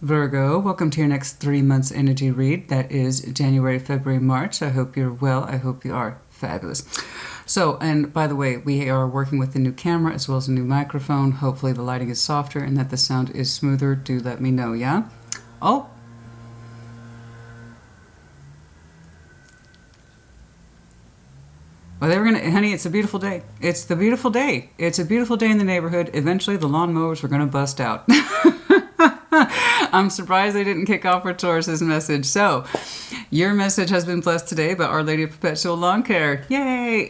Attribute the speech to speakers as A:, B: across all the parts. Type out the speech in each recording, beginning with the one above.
A: Virgo, welcome to your next 3 months energy read. That is January, February, March. I hope you're well. I hope you are fabulous. So, and by the way, we are working with a new camera as well as a new microphone. Hopefully the lighting is softer and that the sound is smoother. Do let me know, yeah? Oh. Well, they were gonna, honey, it's a beautiful day. It's the beautiful day. It's a beautiful day in the neighborhood. Eventually the lawnmowers were gonna bust out. I'm surprised they didn't kick off for Taurus's message. So, your message has been blessed today by Our Lady of Perpetual Lawn Care. Yay!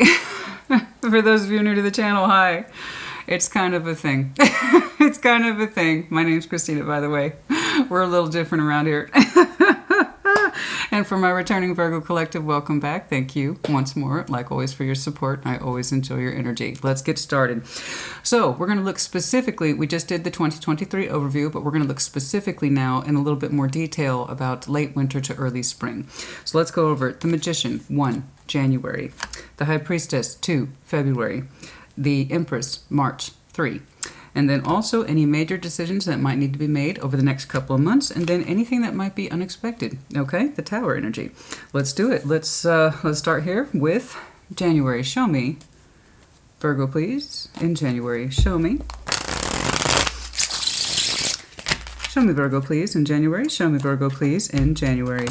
A: For those of you new to the channel, hi. It's kind of a thing. It's kind of a thing. My name's Christina, by the way. We're a little different around here. And for my returning Virgo collective, welcome back. Thank you once more, like always, for your support. I always enjoy your energy. Let's get started. So we're going to look specifically, we just did the 2023 overview, but we're going to look specifically now in a little bit more detail about late winter to early spring. So let's go over it. The Magician, 1, January. The High Priestess, 2, February. The Empress, March, 3. And then also any major decisions that might need to be made over the next couple of months, and then anything that might be unexpected. Okay, the Tower energy. Let's do it. Let's start here with January. Show me, Virgo, please. In January, show me. Show me, Virgo, please. In January, show me, Virgo, please. In January.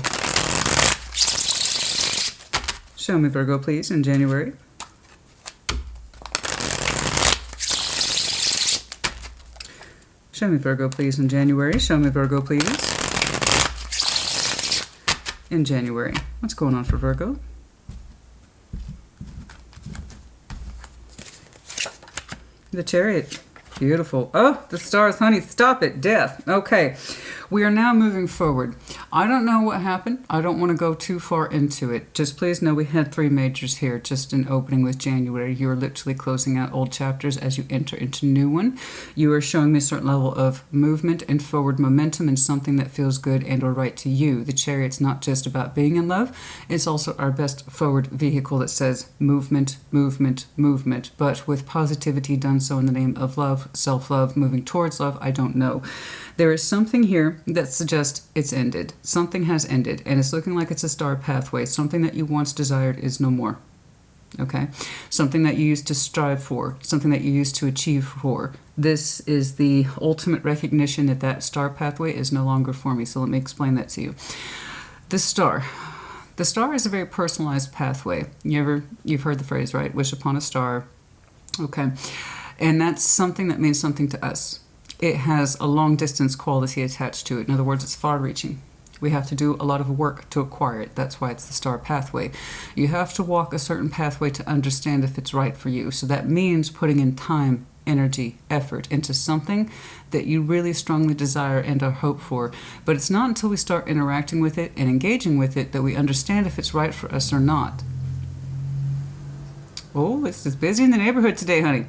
A: Show me, Virgo, please. In January. Show me, Virgo, please, in January. Show me, Virgo, please. In January. What's going on for Virgo? The Chariot. Beautiful. Oh, the stars, honey. Stop it. Death. Okay. We are now moving forward. I don't know what happened. I don't want to go too far into it. Just please know we had 3 majors here just in opening with January. You are literally closing out old chapters as you enter into new one. You are showing me a certain level of movement and forward momentum and something that feels good and or right to you. The Chariot's not just about being in love. It's also our best forward vehicle that says movement, movement, movement, but with positivity done so in the name of love, self-love, moving towards love. I don't know. There is something here that suggests it's ended. Something has ended, and it's looking like it's a star pathway. Something that you once desired is no more. Okay? Something that you used to strive for. Something that you used to achieve for. This is the ultimate recognition that that star pathway is no longer for me. So let me explain that to you. The star. The star is a very personalized pathway. You've heard the phrase, right? Wish upon a star. Okay. And that's something that means something to us. It has a long distance quality attached to it. In other words, it's far reaching. We have to do a lot of work to acquire it. That's why it's the star pathway. You have to walk a certain pathway to understand if it's right for you. So that means putting in time, energy, effort into something that you really strongly desire and are hope for. But it's not until we start interacting with it and engaging with it that we understand if it's right for us or not. Oh, it's just busy in the neighborhood today, honey.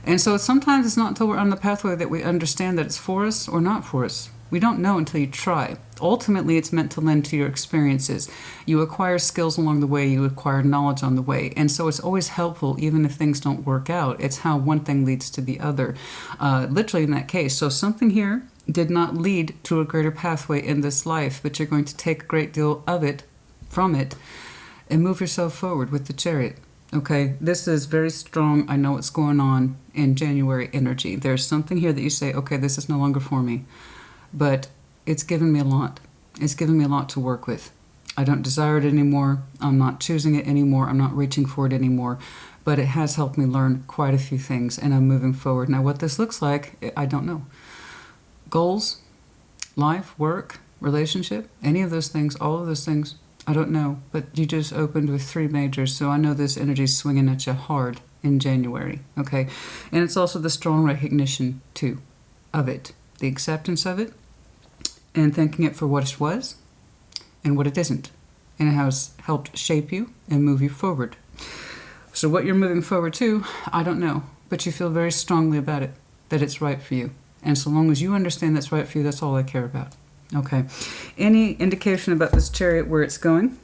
A: And so sometimes it's not until we're on the pathway that we understand that it's for us or not for us. We don't know until you try. Ultimately, it's meant to lend to your experiences. You acquire skills along the way. You acquire knowledge on the way. And so it's always helpful, even if things don't work out. It's how one thing leads to the other. Literally in that case. So something here did not lead to a greater pathway in this life, but you're going to take a great deal of it, from it, and move yourself forward with the Chariot. Okay, this is very strong. I know what's going on in January energy. There's something here that you say, okay, this is no longer for me, but it's given me a lot. It's given me a lot to work with. I don't desire it anymore. I'm not choosing it anymore. I'm not reaching for it anymore, but it has helped me learn quite a few things, and I'm moving forward. Now, what this looks like, I don't know. Goals, life, work, relationship, any of those things, all of those things, I don't know, but you just opened with 3 majors, so I know this energy is swinging at you hard in January, okay? And it's also the strong recognition, too, of it, the acceptance of it, and thanking it for what it was and what it isn't, and it has helped shape you and move you forward. So what you're moving forward to, I don't know, but you feel very strongly about it, that it's right for you. And so long as you understand that's right for you, that's all I care about. Okay. Any indication about this Chariot, where it's going?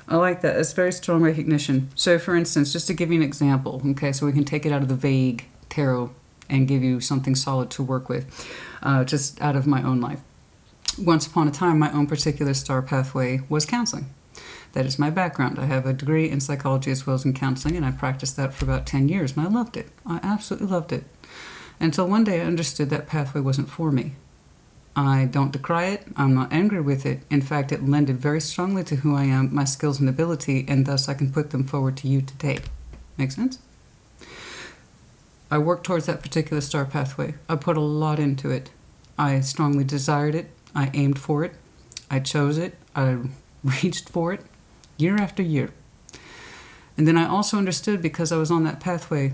A: I like that. It's very strong recognition. So, for instance, just to give you an example, okay, so we can take it out of the vague tarot and give you something solid to work with, just out of my own life. Once upon a time, my own particular star pathway was counseling. That is my background. I have a degree in psychology as well as in counseling, and I practiced that for about 10 years, and I loved it. I absolutely loved it. Until one day I understood that pathway wasn't for me. I don't decry it. I'm not angry with it. In fact, it lended very strongly to who I am, my skills and ability, and thus I can put them forward to you today. Make sense? I worked towards that particular star pathway. I put a lot into it. I strongly desired it. I aimed for it. I chose it. I reached for it year after year. And then I also understood, because I was on that pathway,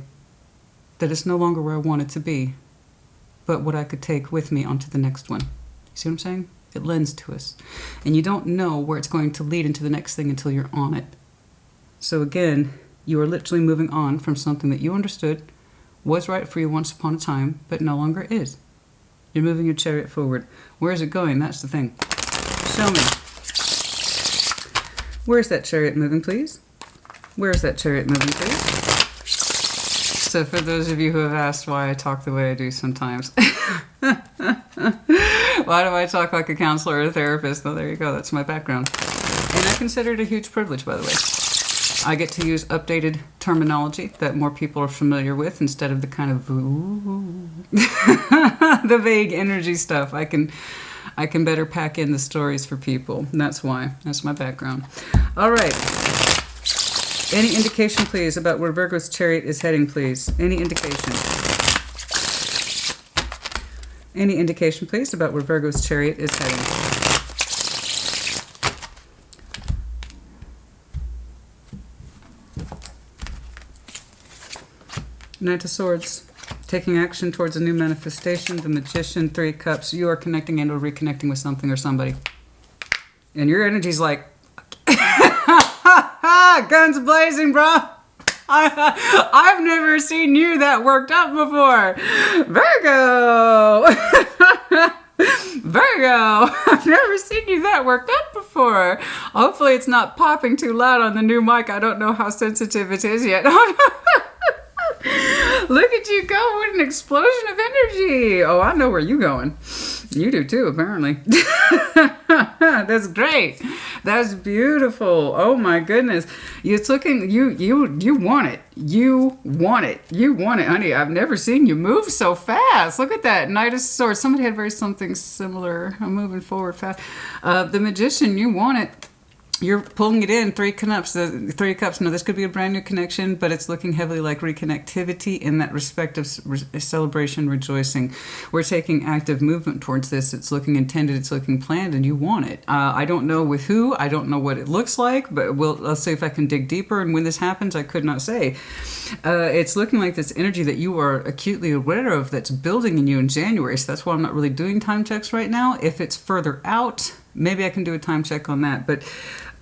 A: that it's no longer where I want it to be, but what I could take with me onto the next one. You see what I'm saying? It lends to us. And you don't know where it's going to lead into the next thing until you're on it. So again, you are literally moving on from something that you understood was right for you once upon a time, but no longer is. You're moving your chariot forward. Where is it going? That's the thing. Show me. Where's that chariot moving, please? Where's that chariot moving, please? So for those of you who have asked why I talk the way I do sometimes. Why do I talk like a counselor or a therapist? Well, there you go. That's my background. And I consider it a huge privilege, by the way. I get to use updated terminology that more people are familiar with instead of the kind of the vague energy stuff. I can better pack in the stories for people. And that's why. That's my background. All right. Any indication, please, about where Virgo's chariot is heading, please? Any indication? Any indication, please, about where Virgo's chariot is heading? Knight of Swords. Taking action towards a new manifestation. The Magician, 3 Cups. You are connecting and or reconnecting with something or somebody. And your energy's like, guns blazing, bro. I've never seen you that worked up before. Virgo. Virgo. I've never seen you that worked up before. Hopefully it's not popping too loud on the new mic. I don't know how sensitive it is yet. Look at you go. What an explosion of energy. Oh, I know where you're going. You do too, apparently. That's great. That's beautiful. Oh my goodness. It's looking, you want it. You want it. You want it, honey. I've never seen you move so fast. Look at that. Knight of Swords. Somebody had very something similar. I'm moving forward fast. The Magician, you want it. You're pulling it in, 3 cups. The 3 cups. Now, this could be a brand new connection, but it's looking heavily like reconnectivity in that respect of celebration, rejoicing. We're taking active movement towards this. It's looking intended, it's looking planned, and you want it. I don't know with who, I don't know what it looks like, but let's see if I can dig deeper. And when this happens, I could not say. It's looking like this energy that you are acutely aware of that's building in you in January. So that's why I'm not really doing time checks right now. If it's further out, maybe I can do a time check on that. But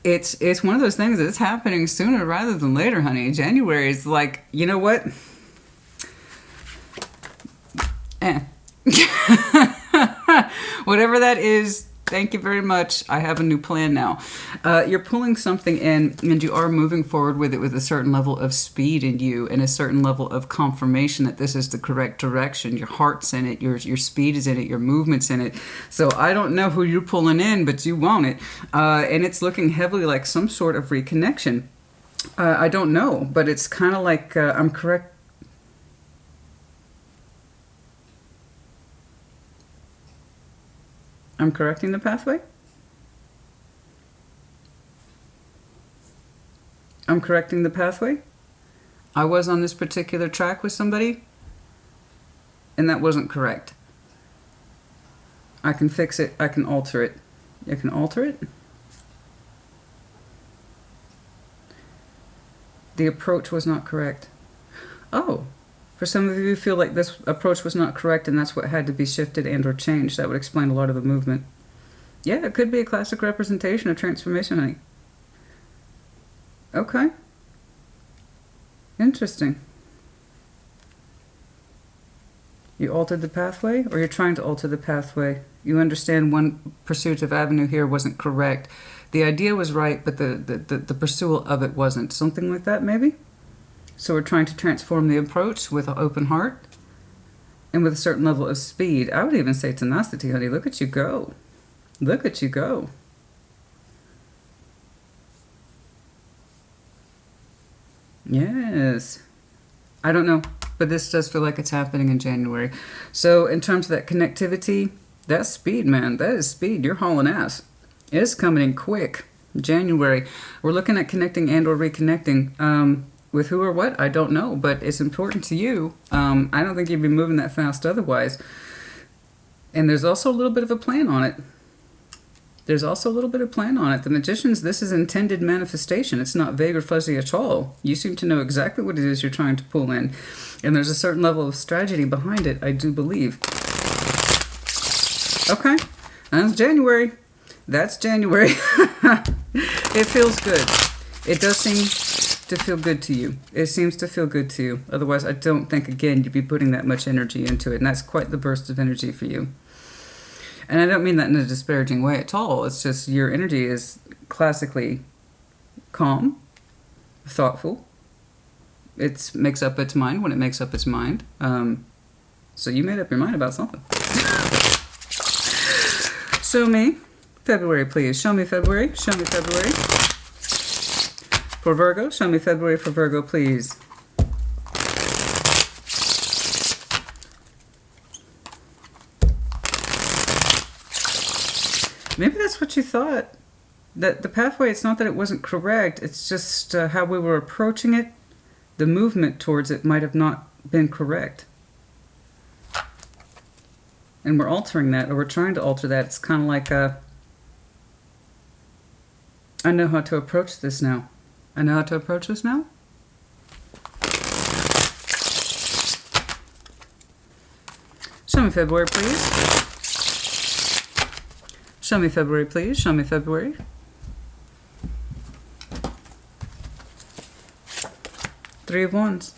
A: it's one of those things that's happening sooner rather than later, honey. January is like, you know what? Whatever that is, thank you very much. I have a new plan now. You're pulling something in, and you are moving forward with it with a certain level of speed in you and a certain level of confirmation that this is the correct direction. Your heart's in it, your speed is in it, your movement's in it. So I don't know who you're pulling in, but you want it. And it's looking heavily like some sort of reconnection. I don't know, but it's kind of like I'm correct. I'm correcting the pathway? I'm correcting the pathway? I was on this particular track with somebody, and that wasn't correct. I can fix it. I can alter it. I can alter it? The approach was not correct. Oh. For some of you who feel like this approach was not correct and that's what had to be shifted and or changed, that would explain a lot of the movement. Yeah, it could be a classic representation of transformation, honey. Okay. Interesting. You altered the pathway, or you're trying to alter the pathway? You understand one pursuit of avenue here wasn't correct. The idea was right, but the pursuit of it wasn't. Something like that, maybe? So we're trying to transform the approach with an open heart. and with a certain level of speed. I would even say tenacity, honey. Look at you go. Look at you go. Yes. I don't know, but this does feel like it's happening in January. So in terms of that connectivity, that's speed, man. That is speed. You're hauling ass. It's coming in quick. January. We're looking at connecting and or reconnecting. With who or what, I don't know, but it's important to you. I don't think you'd be moving that fast otherwise. And there's also a little bit of a plan on it. There's also a little bit of plan on it. The Magicians, this is intended manifestation. It's not vague or fuzzy at all. You seem to know exactly what it is you're trying to pull in. And there's a certain level of strategy behind it, I do believe. Okay, that's January. That's January. It feels good. It does seem to feel good to you. It seems to feel good to you. Otherwise, I don't think, again, you'd be putting that much energy into it. And that's quite the burst of energy for you. And I don't mean that in a disparaging way at all. It's just your energy is classically calm, thoughtful. It makes up its mind when it makes up its mind. So you made up your mind about something. Show me February, please. Show me February. Show me February. For Virgo, show me February for Virgo, please. Maybe that's what you thought. That the pathway, it's not that it wasn't correct, it's just how we were approaching it. The movement towards it might have not been correct. And we're altering that, or we're trying to alter that. It's kind of like I know how to approach this now. I know how to approach this now. Show me February, please. Show me February, please. Show me February. Three of Wands.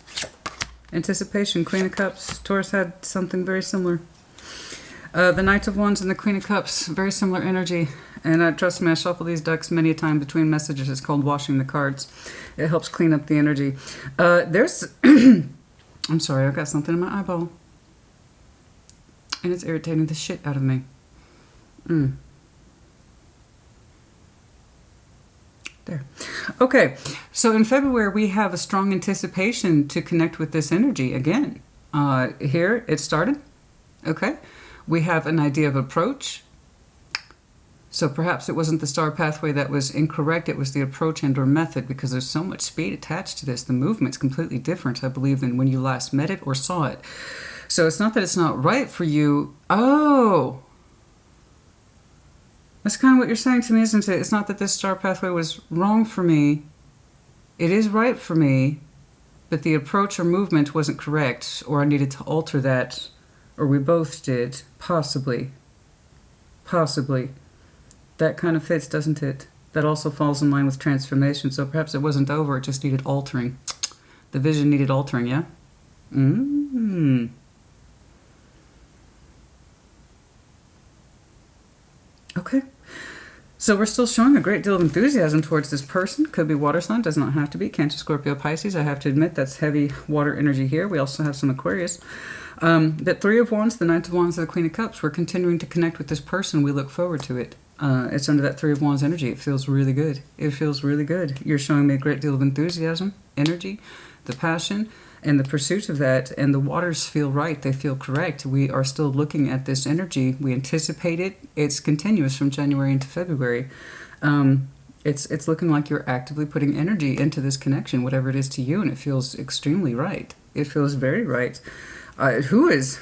A: Anticipation, Queen of Cups. Taurus had something very similar. The Knight of Wands and the Queen of Cups. Very similar energy. And trust me, I shuffle these decks many a time between messages. It's called washing the cards. It helps clean up the energy. There's... I'm sorry, I've got something in my eyeball. And it's irritating the shit out of me. There. Okay, so in February we have a strong anticipation to connect with this energy again. Here it started. Okay, we have an idea of approach. So perhaps it wasn't the star pathway that was incorrect, it was the approach and or method, because there's so much speed attached to this. The movement's completely different, I believe, than when you last met it or saw it. So it's not that it's not right for you. Oh! That's kind of what you're saying to me, isn't it? It's not that this star pathway was wrong for me. It is right for me, but the approach or movement wasn't correct, or I needed to alter that, or we both did. Possibly. Possibly. That kind of fits, doesn't it? That also falls in line with transformation, so perhaps it wasn't over, it just needed altering. The vision needed altering, yeah? Okay. So we're still showing a great deal of enthusiasm towards this person. Could be water sign, does not have to be. Cancer, Scorpio, Pisces. I have to admit that's heavy water energy here. We also have some Aquarius. That Three of Wands, the Knight of Wands, and the Queen of Cups. We're continuing to connect with this person. We look forward to it. It's under that Three of Wands energy. It feels really good. It feels really good. You're showing me a great deal of enthusiasm, energy, the passion, and the pursuit of that. And the waters feel right. They feel correct. We are still looking at this energy. We anticipate it. It's continuous from January into February. It's looking like you're actively putting energy into this connection, whatever it is to you, and it feels extremely right. It feels very right. Who is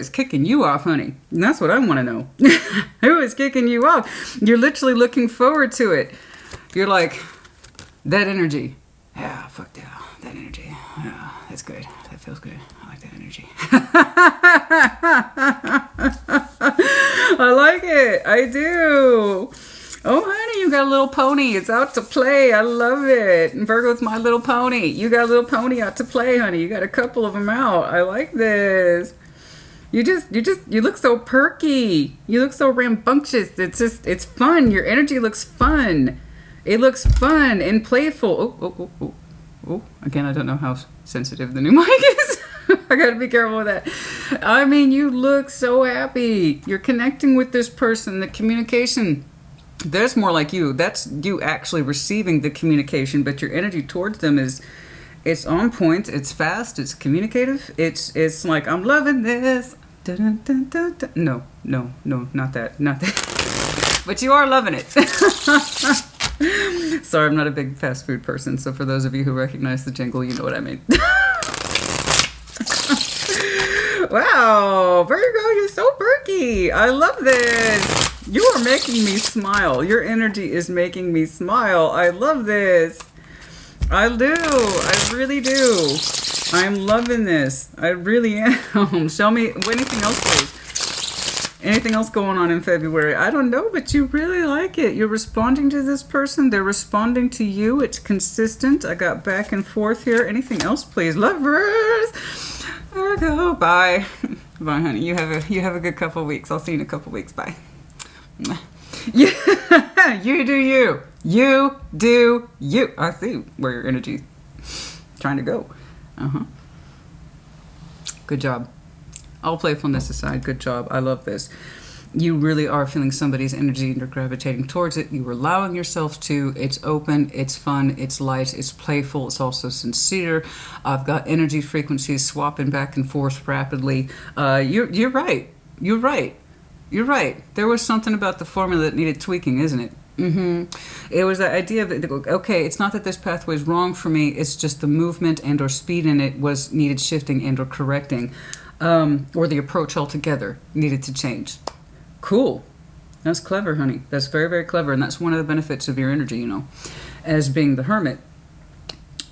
A: kicking you off, honey? And that's what I want to know. Who is kicking you off? You're literally looking forward to it. You're like, that energy. Yeah, fuck yeah, that energy. Yeah, that's good. That feels good. I like that energy. I like it. I do. Oh, honey, you got a little pony. It's out to play. I love it. And Virgo's my little pony. You got a little pony out to play, honey. You got a couple of them out. I like this. You look so perky. You look so rambunctious. It's fun. Your energy looks fun. It looks fun and playful. Oh. Again, I don't know how sensitive the new mic is. I gotta be careful with that. I mean, you look so happy. You're connecting with this person. The communication, that's more like you. That's you actually receiving the communication, but your energy towards them is, it's on point. It's fast. It's communicative. It's like, I'm loving this. Dun, dun, dun, dun. No, not that. But you are loving it. Sorry, I'm not a big fast food person, so for those of you who recognize the jingle, you know what I mean. Wow, Virgo, you're so perky. I love this. You are making me smile. Your energy is making me smile. I love this. I do. I really do. I'm loving this. I really am. Show me anything else, please. Anything else going on in February? I don't know, but you really like it. You're responding to this person. They're responding to you. It's consistent. I got back and forth here. Anything else, please? Lovers. Virgo. Bye. Bye, honey. You have a good couple weeks. I'll see you in a couple weeks. Bye. Yeah. You do you. You do you. I see where your energy is trying to go. Good job. All playfulness aside, good job. I love this. You really are feeling somebody's energy and you're gravitating towards it. You're allowing yourself to. It's open, it's fun, it's light, it's playful, it's also sincere. I've got energy frequencies swapping back and forth rapidly. You're right. You're right. You're right. There was something about the formula that needed tweaking, isn't it? It was the idea of, okay, it's not that this pathway is wrong for me, it's just the movement and or speed in it was needed shifting and or correcting. Or the approach altogether needed to change. Cool. That's clever, honey. That's very, very clever. And that's one of the benefits of your energy, you know, as being the hermit.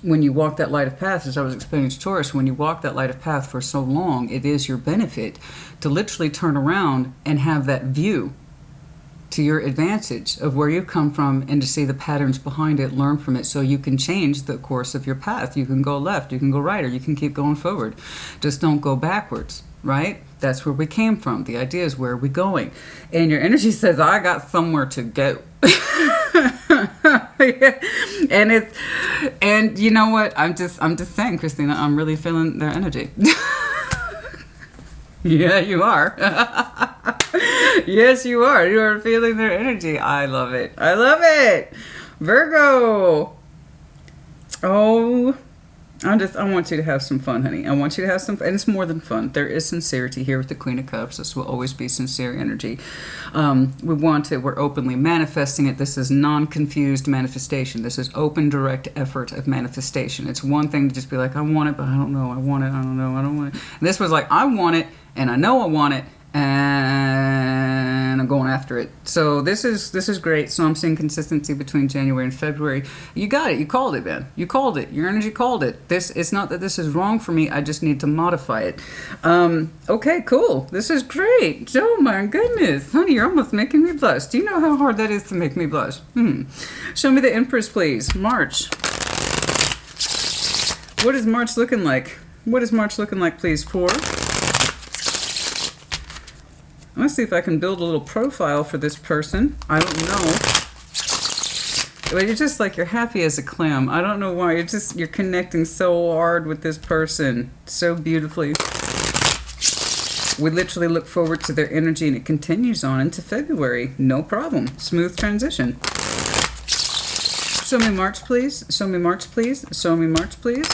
A: When you walk that light of path, as I was explaining to Taurus, when you walk that light of path for so long, it is your benefit to literally turn around and have that view to your advantage of where you come from and to see the patterns behind it, learn from it, so you can change the course of your path. You can go left, you can go right, or you can keep going forward. Just don't go backwards, right? That's where we came from. The idea is, where are we going? And your energy says, I got somewhere to go. And you know what? I'm just saying, Christina, I'm really feeling their energy. Yeah, you are. Yes, you are. You are feeling their energy. I love it. I love it. Virgo. Oh, I want you to have some fun, honey. I want you to have some fun. And it's more than fun. There is sincerity here with the Queen of Cups. This will always be sincere energy. We want it. We're openly manifesting it. This is non-confused manifestation. This is open, direct effort of manifestation. It's one thing to just be like, I want it, but I don't know. I want it. I don't know. I don't want it. And this was like, I want it, and I know I want it, and I'm going after it. So this is great. So I'm seeing consistency between January and February. You got it. You called it, man. You called it. Your energy called it. It's not that this is wrong for me. I just need to modify it. Okay, cool. This is great. Oh my goodness, honey, you're almost making me blush. Do you know how hard that is to make me blush? Show me the Empress, please. March. What is March looking like? What is March looking like, please? I'm gonna see if I can build a little profile for this person. I don't know. But you're just like, you're happy as a clam. I don't know why. You're connecting so hard with this person. So beautifully. We literally look forward to their energy, and it continues on into February. No problem. Smooth transition. Show me March, please. Show me March, please. Show me March, please.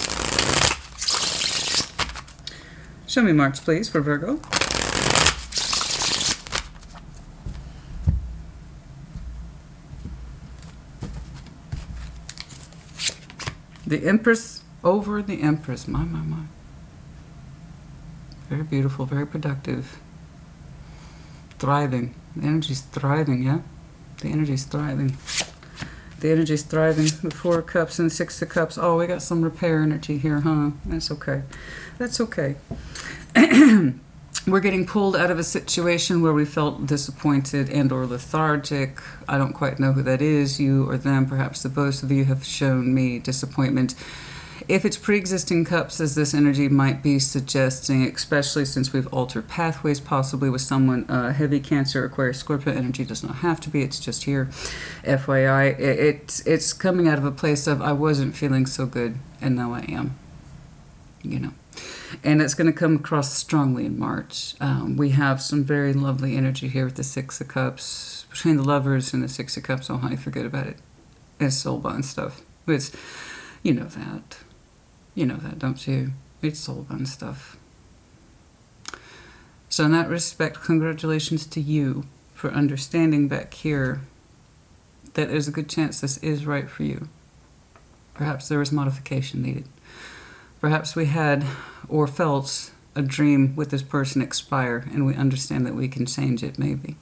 A: Show me March, please, for Virgo. The Empress over the Empress. My. Very beautiful, very productive. Thriving. The energy's thriving, yeah? The energy's thriving. The energy's thriving. The Four of Cups and Six of Cups. Oh, we got some repair energy here, huh? That's okay. That's okay. We're getting pulled out of a situation where we felt disappointed and or lethargic. I don't quite know who that is, you or them. Perhaps the both of you have shown me disappointment. If it's pre-existing cups, as this energy might be suggesting, especially since we've altered pathways, possibly with someone heavy Cancer, Aquarius, Scorpio energy, does not have to be. It's just here. FYI, it's coming out of a place of, I wasn't feeling so good, and now I am. You know. And it's going to come across strongly in March. We have some very lovely energy here with the Six of Cups. Between the Lovers and the Six of Cups, oh honey, forget about it. It's Soulbond stuff. It's, you know that. You know that, don't you? It's Soulbond stuff. So in that respect, congratulations to you for understanding back here that there's a good chance this is right for you. Perhaps there was modification needed. Perhaps we had or felt a dream with this person expire, and we understand that we can change it, maybe.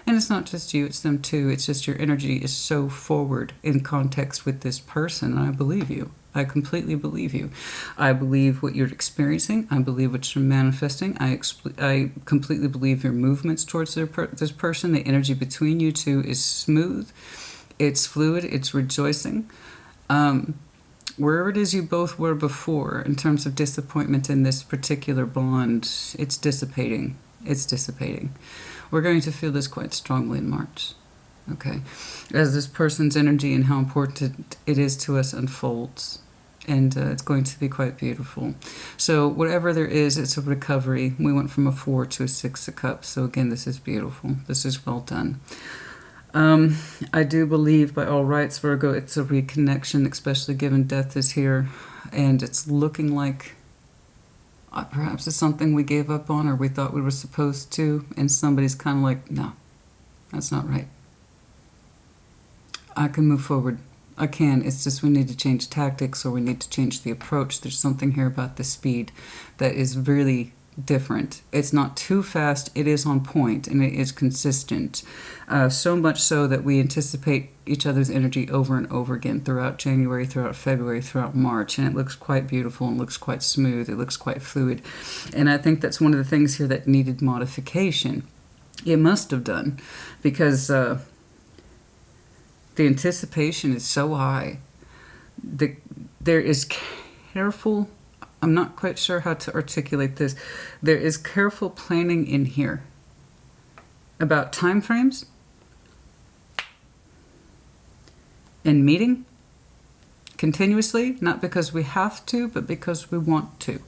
A: And it's not just you, it's them too. It's just your energy is so forward in context with this person, and I believe you. I completely believe you. I believe what you're experiencing. I believe what you're manifesting. I completely believe your movements towards this person. The energy between you two is smooth. It's fluid. It's rejoicing. Wherever it is you both were before, in terms of disappointment in this particular bond, it's dissipating. It's dissipating. We're going to feel this quite strongly in March. Okay, as this person's energy and how important it is to us unfolds, and it's going to be quite beautiful. So whatever there is, it's a recovery. We went from a 4 to a 6 of Cups. So again, this is beautiful. This is well done. I do believe, by all rights, Virgo, it's a reconnection, especially given death is here, and it's looking like perhaps it's something we gave up on or we thought we were supposed to, and somebody's kind of like, no, that's not right. I can move forward. I can. It's just we need to change tactics, or we need to change the approach. There's something here about the speed that is really different. It's not too fast. It is on point, and it is consistent. So much so that we anticipate each other's energy over and over again throughout January, throughout February, throughout March. And it looks quite beautiful and looks quite smooth. It looks quite fluid. And I think that's one of the things here that needed modification. It must have done, because the anticipation is so high. There is careful, I'm not quite sure how to articulate this. There is careful planning in here about time frames and meeting continuously, not because we have to, but because we want to.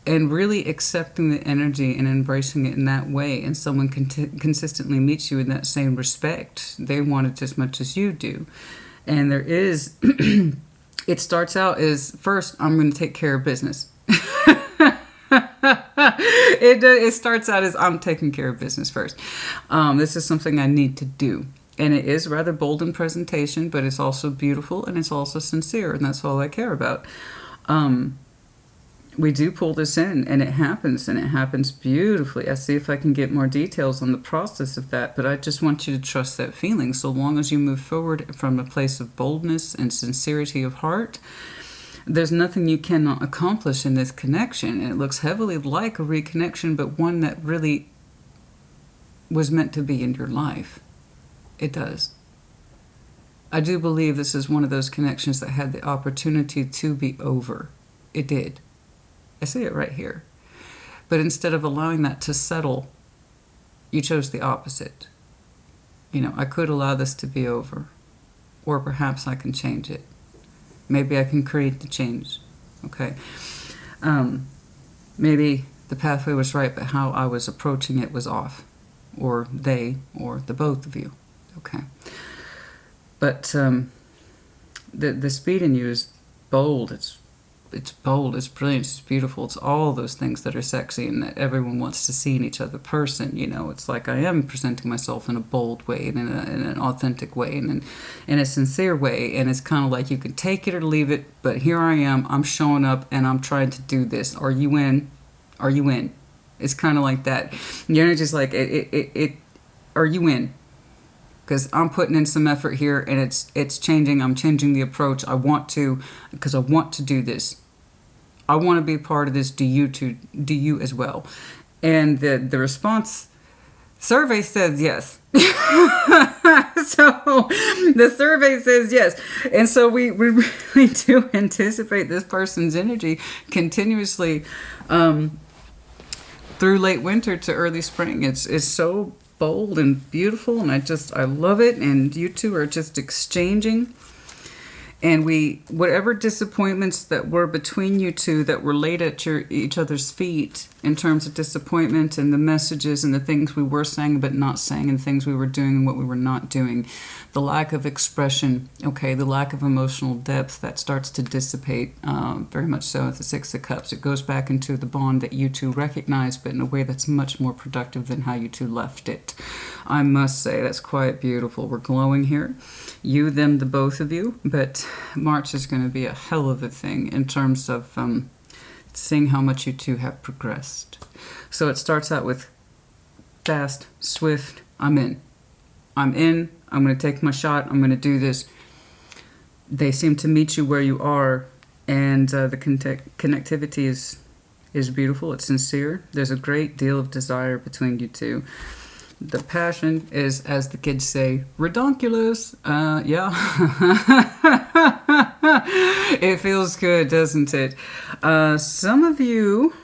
A: And really accepting the energy and embracing it in that way, and someone consistently meets you in that same respect. They want it as much as you do. And there is, it starts out as, first, I'm going to take care of business. It starts out as, I'm taking care of business first. This is something I need to do. And it is rather bold in presentation, but it's also beautiful, and it's also sincere, and that's all I care about. We do pull this in, and it happens beautifully. I see if I can get more details on the process of that, but I just want you to trust that feeling. So long as you move forward from a place of boldness and sincerity of heart, there's nothing you cannot accomplish in this connection. And it looks heavily like a reconnection, but one that really was meant to be in your life. It does. I do believe this is one of those connections that had the opportunity to be over. It did. I see it right here. But instead of allowing that to settle, you chose the opposite. You know, I could allow this to be over, or perhaps I can change it. Maybe I can create the change. Okay. Maybe the pathway was right, but how I was approaching it was off. Or they, or the both of you. Okay. But the speed in you is bold. It's bold, it's brilliant, it's beautiful. It's all those things that are sexy and that everyone wants to see in each other person. You know, it's like I am presenting myself in a bold way and in an authentic way and in a sincere way. And it's kind of like you can take it or leave it, but here I am, I'm showing up and I'm trying to do this. Are you in? Are you in? It's kind of like that. The energy's like, are you in? Because I'm putting in some effort here, and it's changing. I'm changing the approach. I want to, because I want to do this. I want to be a part of this. Do you as well? And the response survey says yes. So the survey says yes, and so we really do anticipate this person's energy continuously through late winter to early spring. It's so bold and beautiful, and I love it, and you two are just exchanging, And whatever disappointments that were between you two that were laid at each other's feet in terms of disappointment and the messages and the things we were saying but not saying and the things we were doing and what we were not doing, the lack of expression, okay, the lack of emotional depth, that starts to dissipate very much so at the Six of Cups. It goes back into the bond that you two recognize, but in a way that's much more productive than how you two left it. I must say, that's quite beautiful. We're glowing here. You, them, the both of you. But March is going to be a hell of a thing in terms of seeing how much you two have progressed. So it starts out with fast, swift, I'm in. I'm in. I'm going to take my shot. I'm going to do this. They seem to meet you where you are, and the connectivity is beautiful. It's sincere. There's a great deal of desire between you two. The passion is, as the kids say, redonkulous. Yeah. It feels good, doesn't it? Some of you,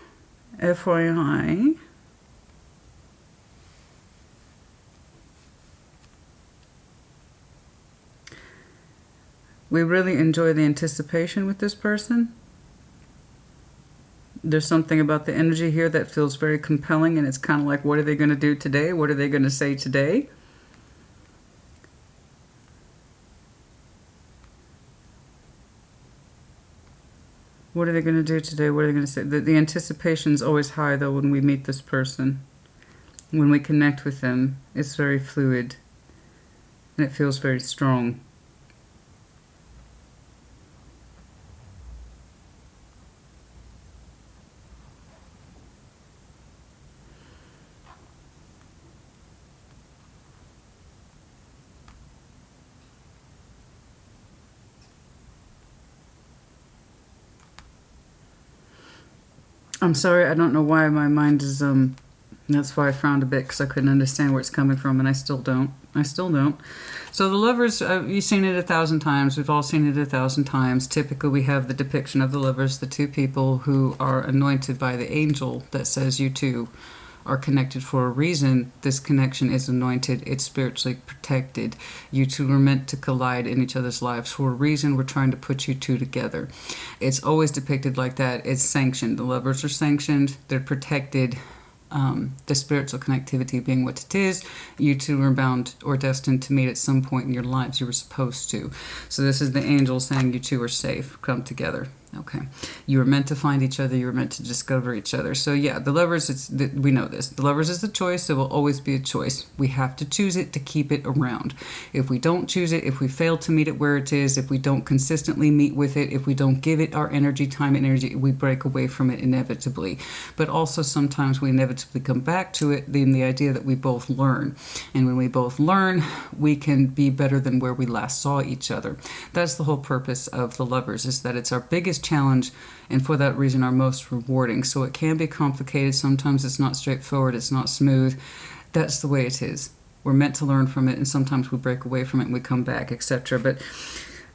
A: FYI, we really enjoy the anticipation with this person. There's something about the energy here that feels very compelling, and it's kind of like, what are they going to do today? What are they going to say today? What are they going to do today? What are they going to say? The anticipation is always high, though, when we meet this person. When we connect with them, it's very fluid, and it feels very strong. I'm sorry, I don't know why my mind is, that's why I frowned a bit, because I couldn't understand where it's coming from, and I still don't. So the Lovers, you've seen it 1,000 times. We've all seen it 1,000 times. Typically, we have the depiction of the Lovers, the two people who are anointed by the angel that says you two are connected for a reason. This connection is anointed. It's spiritually protected. You two are meant to collide in each other's lives for a reason. We're trying to put you two together. It's always depicted like that. It's sanctioned. The Lovers are sanctioned. They're protected. The spiritual connectivity being what it is. You two are bound or destined to meet at some point in your lives. You were supposed to. So this is the angel saying you two are safe. Come together. Okay. You were meant to find each other. You were meant to discover each other. So yeah, the Lovers, we know this. The Lovers is the choice. It will always be a choice. We have to choose it to keep it around. If we don't choose it, if we fail to meet it where it is, if we don't consistently meet with it, if we don't give it our energy, time, and energy, we break away from it inevitably. But also sometimes we inevitably come back to it in the idea that we both learn. And when we both learn, we can be better than where we last saw each other. That's the whole purpose of the Lovers, is that it's our biggest challenge, and for that reason our most rewarding. So it can be complicated. Sometimes it's not straightforward, it's not smooth. That's the way it is. We're meant to learn from it, and sometimes we break away from it and we come back, etc. But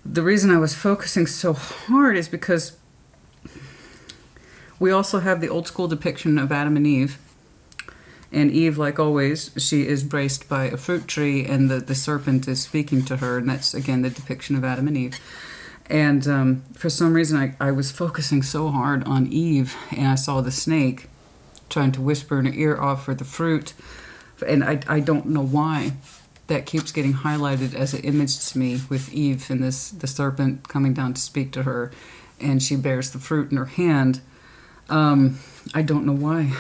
A: the reason I was focusing so hard is because we also have the old school depiction of Adam and Eve. And Eve, like always, she is braced by a fruit tree, and the serpent is speaking to her, and that's, again, the depiction of Adam and Eve. And for some reason, I was focusing so hard on Eve, and I saw the snake trying to whisper in her ear, offer the fruit. And I don't know why that keeps getting highlighted as an image to me, with Eve and the serpent coming down to speak to her, and she bears the fruit in her hand. I don't know why.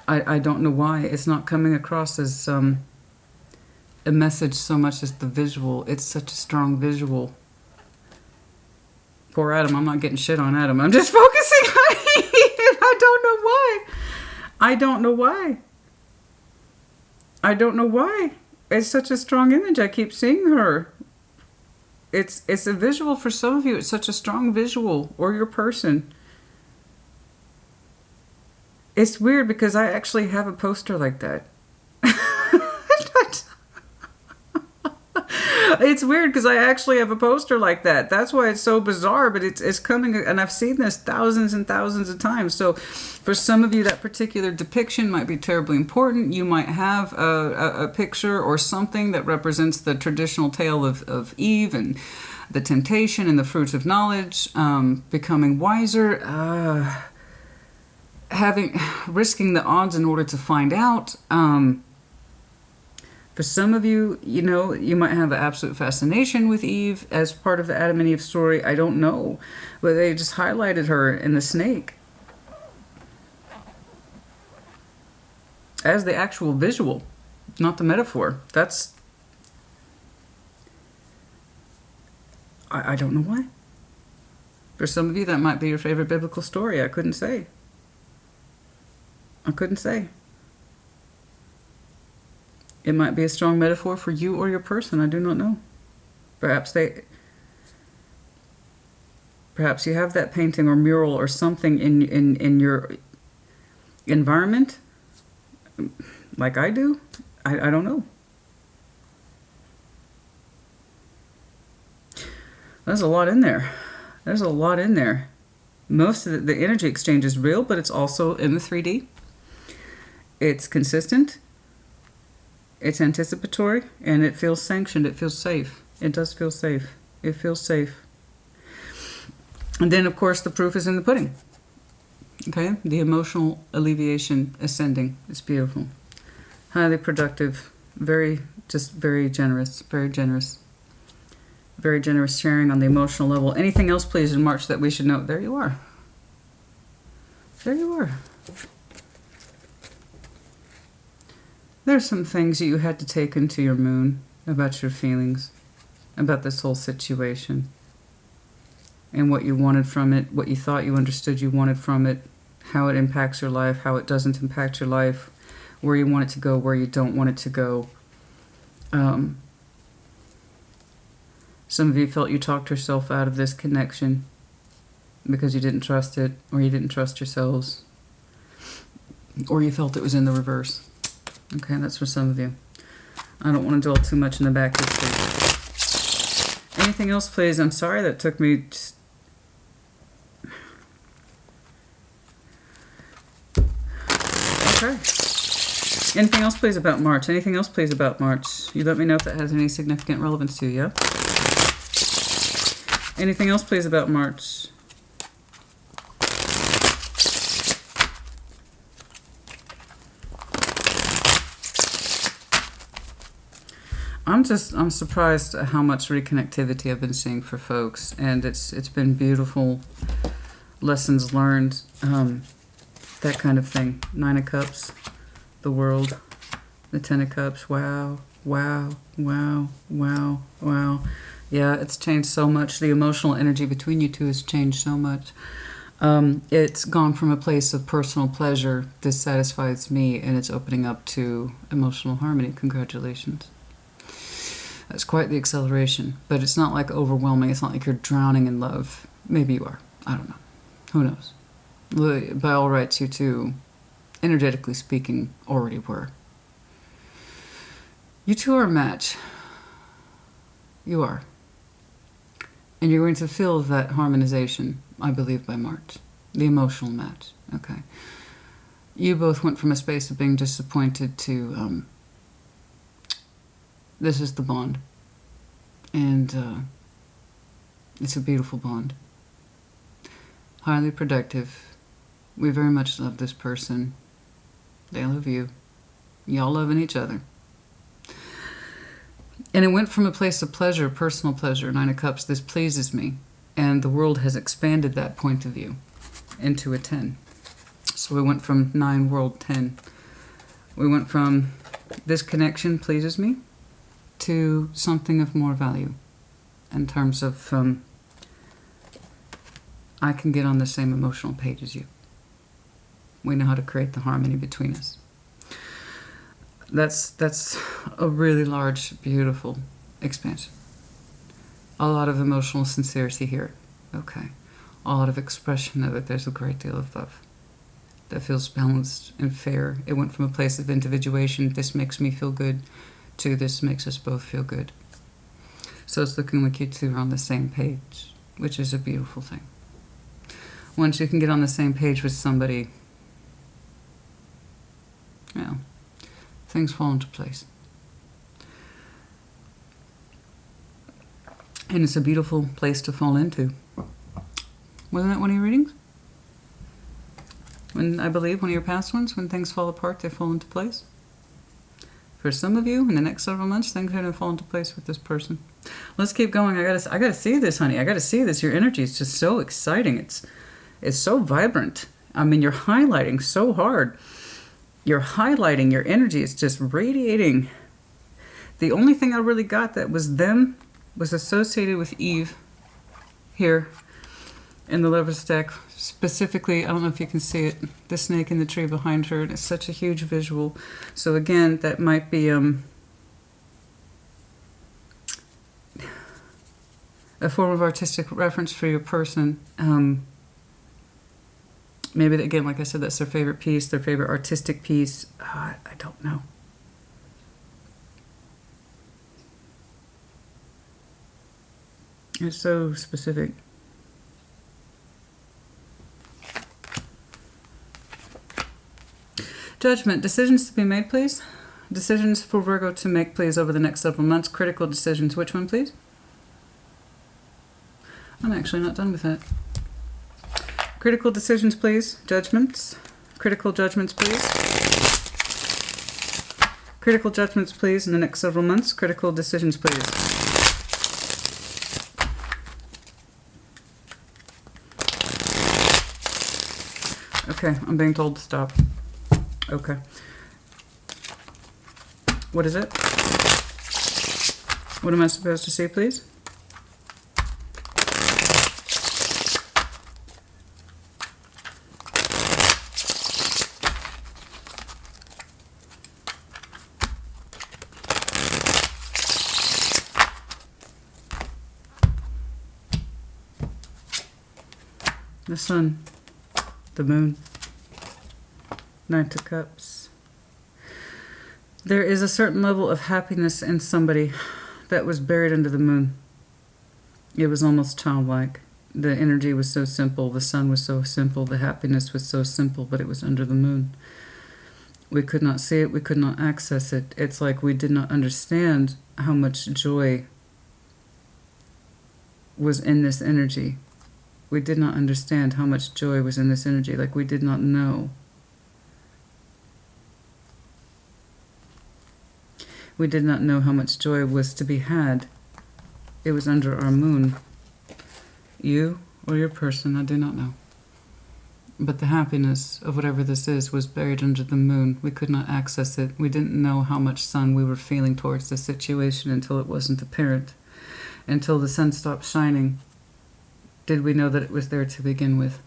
A: I don't know why. It's not coming across as a message so much as the visual. It's such a strong visual. Poor Adam. I'm not getting shit on Adam. I'm just focusing on Eve. I don't know why. I don't know why. It's such a strong image. I keep seeing her. It's a visual for some of you. It's such a strong visual, or your person. It's weird because I actually have a poster like that. It's weird because I actually have a poster like that. That's why it's so bizarre, but it's coming, and I've seen this thousands and thousands of times. So for some of you, that particular depiction might be terribly important. You might have a picture or something that represents the traditional tale of Eve and the temptation and the fruits of knowledge, becoming wiser, risking the odds in order to find out. For some of you, you know, you might have an absolute fascination with Eve as part of the Adam and Eve story. I don't know. But they just highlighted her in the snake as the actual visual, not the metaphor. That's... I don't know why. For some of you, that might be your favorite biblical story. I couldn't say. I couldn't say. It might be a strong metaphor for you or your person. I do not know. Perhaps you have that painting or mural or something in your environment, like I do. I don't know. There's a lot in there. There's a lot in there. Most of the energy exchange is real, but it's also in the 3D. It's consistent. It's anticipatory, and it feels sanctioned. It feels safe. It does feel safe. It feels safe. And then, of course, the proof is in the pudding. Okay? The emotional alleviation ascending. It's beautiful. Highly productive. Very generous. Very generous. Very generous sharing on the emotional level. Anything else, please, in March that we should note? There you are. There you are. There's some things that you had to take into your moon about your feelings, about this whole situation, and what you wanted from it, what you thought you understood you wanted from it, how it impacts your life, how it doesn't impact your life, where you want it to go, where you don't want it to go. Some of you felt you talked yourself out of this connection because you didn't trust it, or you didn't trust yourselves, or you felt it was in the reverse. Okay, that's for some of you. I don't want to dwell too much in the back history. Anything else, please? I'm sorry that took me... Okay. Anything else, please, about March? Anything else, please, about March? You let me know if that has any significant relevance to you, yeah? Anything else, please, about March? I'm surprised at how much reconnectivity I've been seeing for folks, and it's been beautiful. Lessons learned, that kind of thing. 9 of Cups, the World, the 10 of Cups. Wow, wow, wow, wow, wow. Yeah, it's changed so much. The emotional energy between you two has changed so much. It's gone from a place of personal pleasure. This satisfies me, and it's opening up to emotional harmony. Congratulations. That's quite the acceleration, but it's not like overwhelming. It's not like you're drowning in love. Maybe you are. I don't know. Who knows? By all rights, you two, energetically speaking, already were. You two are a match. You are. And you're going to feel that harmonization, I believe, by March. The emotional match. Okay. You both went from a space of being disappointed to... this is the bond. And it's a beautiful bond. Highly productive. We very much love this person. They love you. Y'all loving each other. And it went from a place of pleasure, personal pleasure, 9 of Cups. This pleases me. And the world has expanded that point of view into a 10. So we went from 9, world, 10. We went from this connection pleases me to something of more value in terms of I can get on the same emotional page as you. We know how to create the harmony between us. That's a really large, beautiful expansion. A lot of emotional sincerity here. Okay. A lot of expression of it. There's a great deal of love that feels balanced and fair. It went from a place of individuation, this makes me feel good, to this makes us both feel good. So it's looking like you two are on the same page, which is a beautiful thing. Once you can get on the same page with somebody, you know, things fall into place. And it's a beautiful place to fall into. Wasn't that one of your readings? When, I believe, one of your past ones, when things fall apart, they fall into place. For some of you, in the next several months, things are going to fall into place with this person. Let's keep going. I gotta see this, honey. I gotta see this. Your energy is just so exciting. It's so vibrant. I mean, you're highlighting so hard. You're highlighting. Your energy is just radiating. The only thing I really got that was them was associated with Eve here in the Lover's deck. Specifically, I don't know if you can see it, the snake in the tree behind her. It's such a huge visual. So again, that might be a form of artistic reference for your person. Maybe, again, like I said, that's their favorite piece, their favorite artistic piece. I don't know. It's so specific. Judgment. Decisions to be made, please. Decisions for Virgo to make, please, over the next several months. Critical decisions. Which one, please? I'm actually not done with that. Critical decisions, please. Judgments. Critical judgments, please. Critical judgments, please, in the next several months. Critical decisions, please. Okay, I'm being told to stop. Okay. What is it? What am I supposed to see, please? The sun, the moon, Knight of Cups. There is a certain level of happiness in somebody that was buried under the moon. It was almost childlike. The energy was so simple. The sun was so simple. The happiness was so simple, but it was under the moon. We could not see it. We could not access it. It's like we did not understand how much joy was in this energy. We did not understand how much joy was in this energy. Like we did not know. We did not know how much joy was to be had. It was under our moon. You or your person, I do not know. But the happiness of whatever this is was buried under the moon. We could not access it. We didn't know how much sun we were feeling towards the situation until it wasn't apparent. Until the sun stopped shining, did we know that it was there to begin with.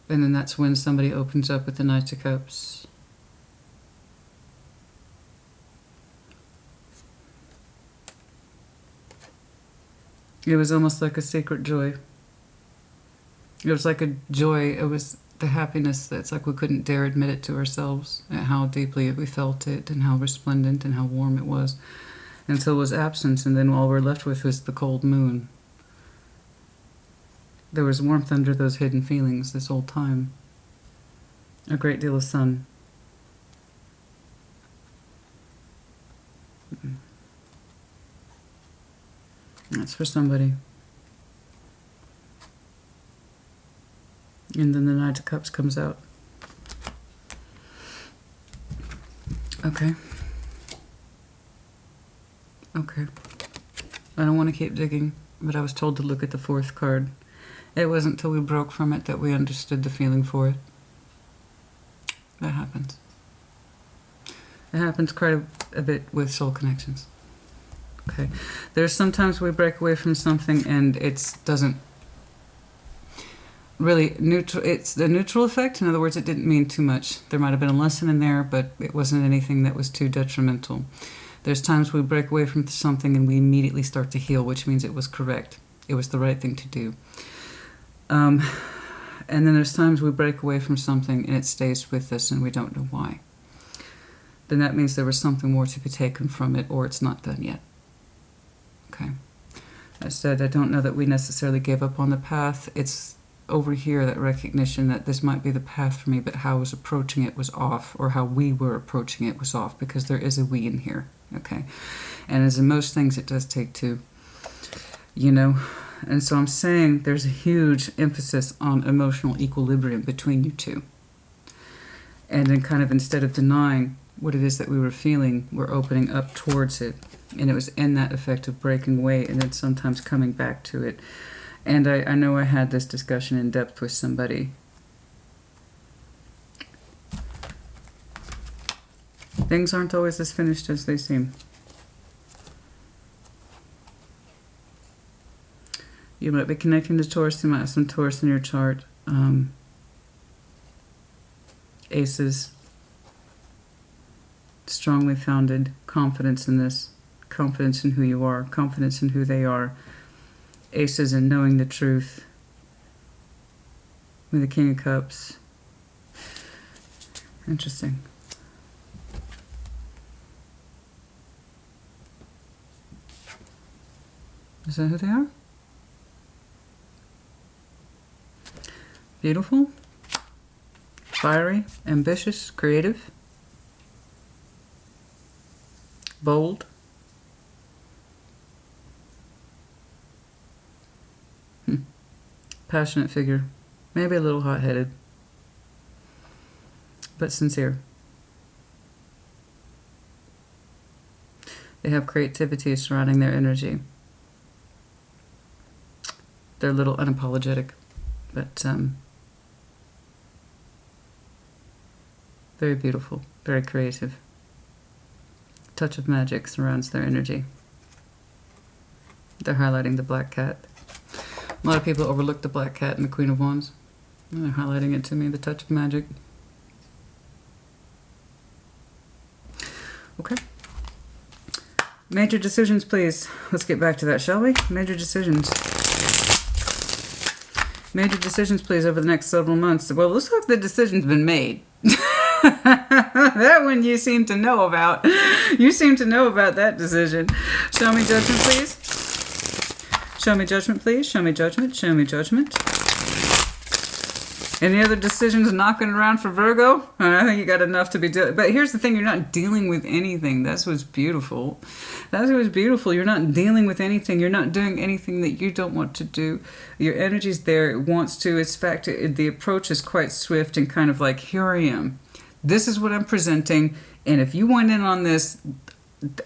A: And then that's when somebody opens up with the Knight of Cups. It was almost like a secret joy. It was like a joy. It was the happiness that's like we couldn't dare admit it to ourselves, and how deeply we felt it, and how resplendent and how warm it was, until it was absent, and then all we're left with was the cold moon. There was warmth under those hidden feelings this whole time. A great deal of sun. That's for somebody. And then the Knight of Cups comes out. Okay. Okay. I don't want to keep digging, but I was told to look at the fourth card. It wasn't until we broke from it that we understood the feeling for it. That happens. It happens quite a bit with soul connections. Okay. There's sometimes we break away from something and it doesn't really neutral. It's the neutral effect. In other words, it didn't mean too much. There might have been a lesson in there, but it wasn't anything that was too detrimental. There's times we break away from something and we immediately start to heal, which means it was correct. It was the right thing to do. And then there's times we break away from something and it stays with us and we don't know why. Then that means there was something more to be taken from it, or it's not done yet. Okay. I said I don't know that we necessarily gave up on the path. It's over here, that recognition that this might be the path for me, but how I was approaching it was off, or how we were approaching it was off, because there is a we in here. Okay. And as in most things, it does take two. You know, and so I'm saying there's a huge emphasis on emotional equilibrium between you two. And then kind of instead of denying what it is that we were feeling, we're opening up towards it. And it was in that effect of breaking away and then sometimes coming back to it. And I know I had this discussion in depth with somebody. Things aren't always as finished as they seem. You might be connecting to Taurus. You might have some Taurus in your chart. Aces. Strongly founded confidence in this. Confidence in who you are. Confidence in who they are. Aces in knowing the truth. With the King of Cups. Interesting. Is that who they are? Beautiful, fiery, ambitious, creative, bold, passionate figure, maybe a little hot-headed, but sincere. They have creativity surrounding their energy. They're a little unapologetic, but very beautiful, very creative. Touch of magic surrounds their energy. They're highlighting the black cat. A lot of people overlook the black cat and the Queen of Wands. And they're highlighting it to me, the touch of magic. Okay. Major decisions, please. Let's get back to that, shall we? Major decisions. Major decisions, please, over the next several months. Well, looks like the decision's been made. That one you seem to know about. You seem to know about that decision. Show me judgment, please. Show me judgment, please. Show me judgment. Show me judgment. Any other decisions knocking around for Virgo? I think you got enough to be doing. But here's the thing. You're not dealing with anything. That's what's beautiful. That's what's beautiful. You're not dealing with anything. You're not doing anything that you don't want to do. Your energy's there. It wants to. It's fact. The approach is quite swift and kind of like, here I am. This is what I'm presenting. And if you want in on this,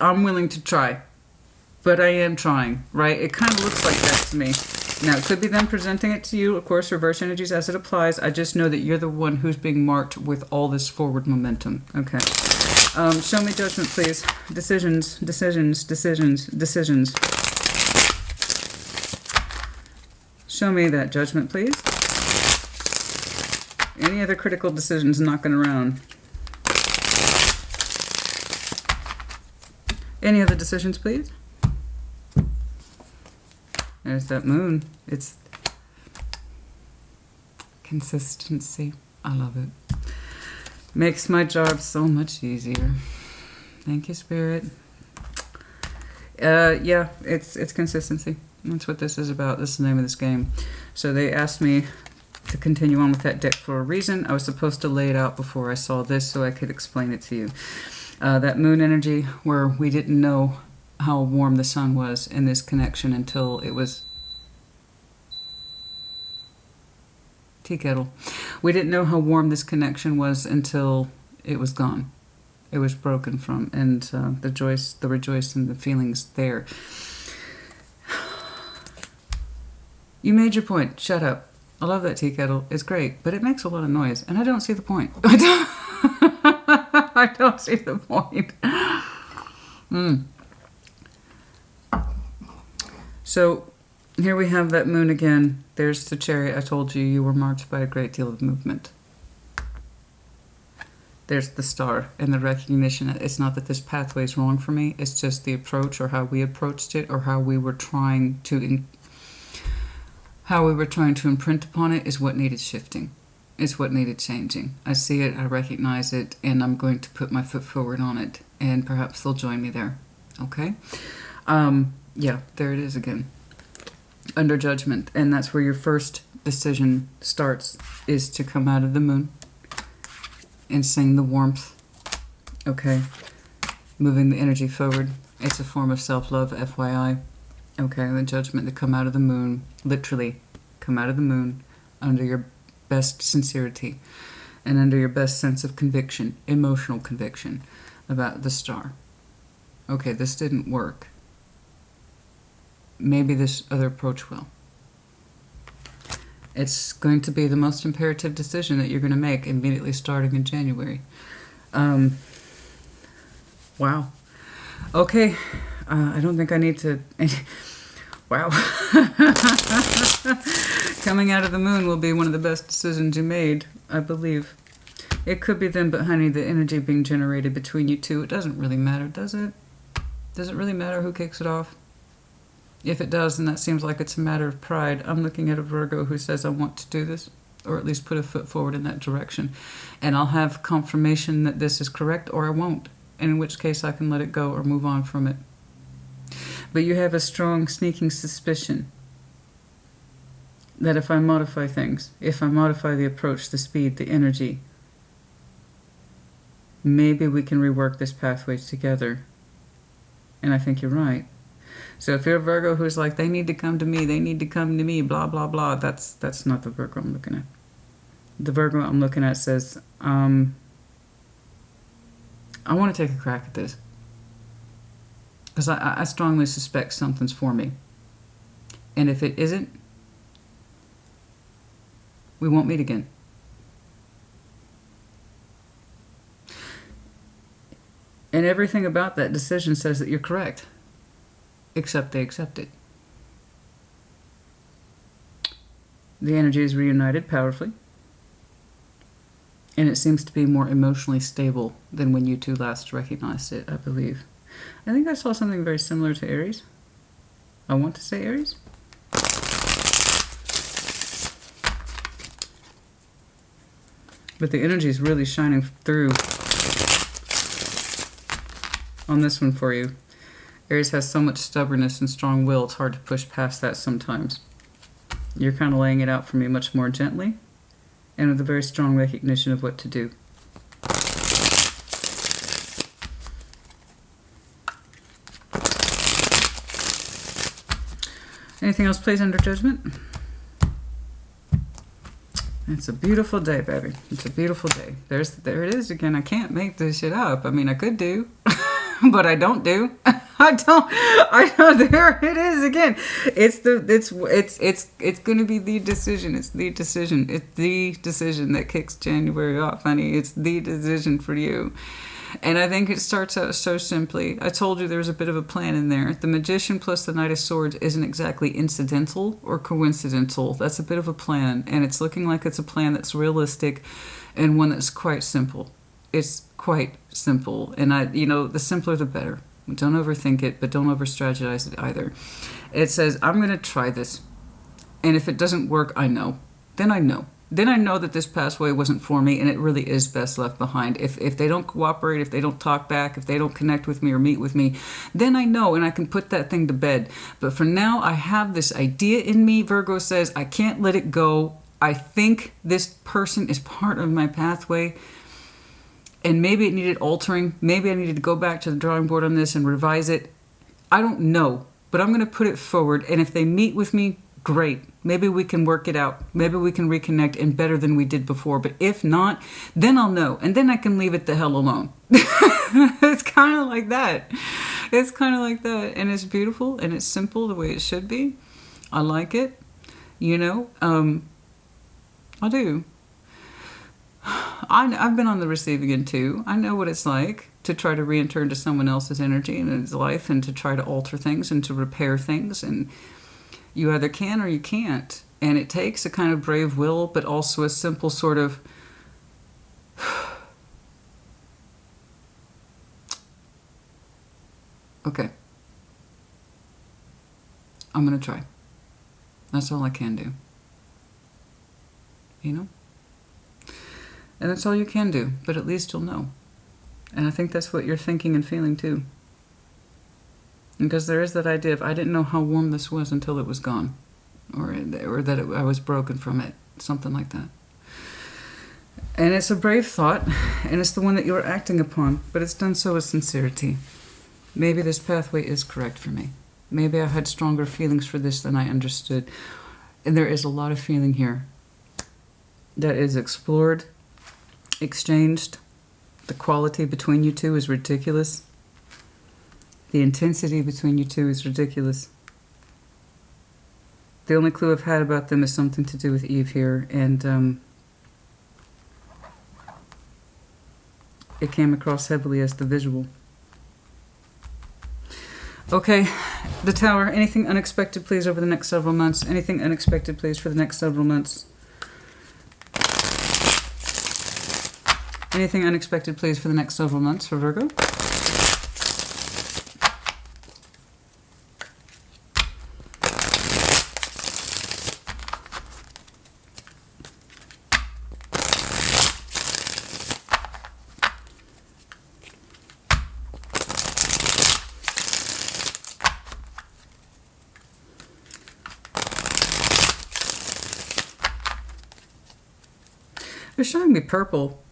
A: I'm willing to try. But I am trying, right? It kind of looks like that to me. Now, it could be them presenting it to you, of course, reverse energies as it applies. I just know that you're the one who's being marked with all this forward momentum. Okay. Show me judgment, please. Decisions, decisions, decisions, decisions. Show me that judgment, please. Any other critical decisions knocking around? Any other decisions, please? There's that moon. It's consistency. I love it. Makes my job so much easier. Thank you, Spirit. Yeah, it's consistency. That's what this is about. This is the name of this game. So they asked me to continue on with that deck for a reason. I was supposed to lay it out before I saw this so I could explain it to you. That moon energy where we didn't know how warm the sun was in this connection until it was tea kettle. We didn't know how warm this connection was until it was gone. It was broken from, and the rejoice and the feelings there. You made your point. Shut up. I love that tea kettle. It's great, but it makes a lot of noise, and I don't see the point. I don't see the point. So here we have that moon again. There's the Chariot. I told you you were marked by a great deal of movement. There's the Star and the recognition that it's not that this pathway is wrong for me. It's just the approach or how we approached it or how we were trying to imprint upon it is what needed shifting. It's what needed changing. I see it, I recognize it, and I'm going to put my foot forward on it. And perhaps they'll join me there. Okay? Yeah, there it is again. Under judgment. And that's where your first decision starts, is to come out of the moon and sing the warmth. Okay. Moving the energy forward. It's a form of self-love, FYI. Okay, the judgment to come out of the moon. Literally, come out of the moon under your best sincerity and under your best sense of conviction, emotional conviction about the star. Okay, this didn't work. Maybe this other approach will. It's going to be the most imperative decision that you're going to make immediately starting in January. Wow. Okay. I don't think I need to... Wow. Coming out of the moon will be one of the best decisions you made, I believe. It could be them, but honey, the energy being generated between you two, it doesn't really matter, does it? Does it really matter who kicks it off? If it does, then that seems like it's a matter of pride. I'm looking at a Virgo who says, I want to do this, or at least put a foot forward in that direction. And I'll have confirmation that this is correct, or I won't. And in which case I can let it go or move on from it. But you have a strong, sneaking suspicion that if I modify things, if I modify the approach, the speed, the energy, maybe we can rework this pathway together. And I think you're right. So if you're a Virgo who's like, they need to come to me, they need to come to me, blah, blah, blah, that's not the Virgo I'm looking at. The Virgo I'm looking at says, I want to take a crack at this. Because I strongly suspect something's for me. And if it isn't, we won't meet again. And everything about that decision says that you're correct. Except they accept it. The energy is reunited powerfully. And it seems to be more emotionally stable than when you two last recognized it, I believe. I think I saw something very similar to Aries. I want to say Aries. But the energy is really shining through on this one for you. Aries has so much stubbornness and strong will, it's hard to push past that sometimes. You're kind of laying it out for me much more gently and with a very strong recognition of what to do. Anything else plays under judgment? It's a beautiful day, baby. It's a beautiful day. There it is again. I can't make this shit up. I mean, I could do, but I don't do. I don't. There it is again. It's going to be the decision. It's the decision. It's the decision that kicks January off, honey. It's the decision for you. And I think it starts out so simply. I told you there's a bit of a plan in there. The Magician plus the Knight of Swords isn't exactly incidental or coincidental. That's a bit of a plan. And it's looking like it's a plan that's realistic and one that's quite simple. It's quite simple. And the simpler the better. Don't overthink it, but don't over-strategize it either. It says, I'm going to try this. And if it doesn't work, I know. Then I know. Then I know that this pathway wasn't for me, and it really is best left behind. If they don't cooperate, if they don't talk back, if they don't connect with me or meet with me, then I know, and I can put that thing to bed. But for now, I have this idea in me. Virgo says, I can't let it go. I think this person is part of my pathway, and maybe it needed altering. Maybe I needed to go back to the drawing board on this and revise it. I don't know, but I'm going to put it forward, and if they meet with me, great. Maybe we can work it out. Maybe we can reconnect and better than we did before. But if not, then I'll know. And then I can leave it the hell alone. It's kind of like that. It's kind of like that. And it's beautiful and it's simple the way it should be. I like it. I do. I've been on the receiving end too. I know what it's like to try to re-enter into someone else's energy in his life and to try to alter things and to repair things. And you either can or you can't. And it takes a kind of brave will, but also a simple sort of okay. I'm going to try. That's all I can do. And that's all you can do, but at least you'll know. And I think that's what you're thinking and feeling too. Because there is that idea of, I didn't know how warm this was until it was gone. Or that I was broken from it. Something like that. And it's a brave thought, and it's the one that you're acting upon, but it's done so with sincerity. Maybe this pathway is correct for me. Maybe I had stronger feelings for this than I understood. And there is a lot of feeling here that is explored, exchanged. The quality between you two is ridiculous. The intensity between you two is ridiculous. The only clue I've had about them is something to do with Eve here, and it came across heavily as the visual. Okay, the Tower. Anything unexpected, please, over the next several months? Anything unexpected, please, for the next several months? Anything unexpected, please, for the next several months for Virgo? They're showing me purple.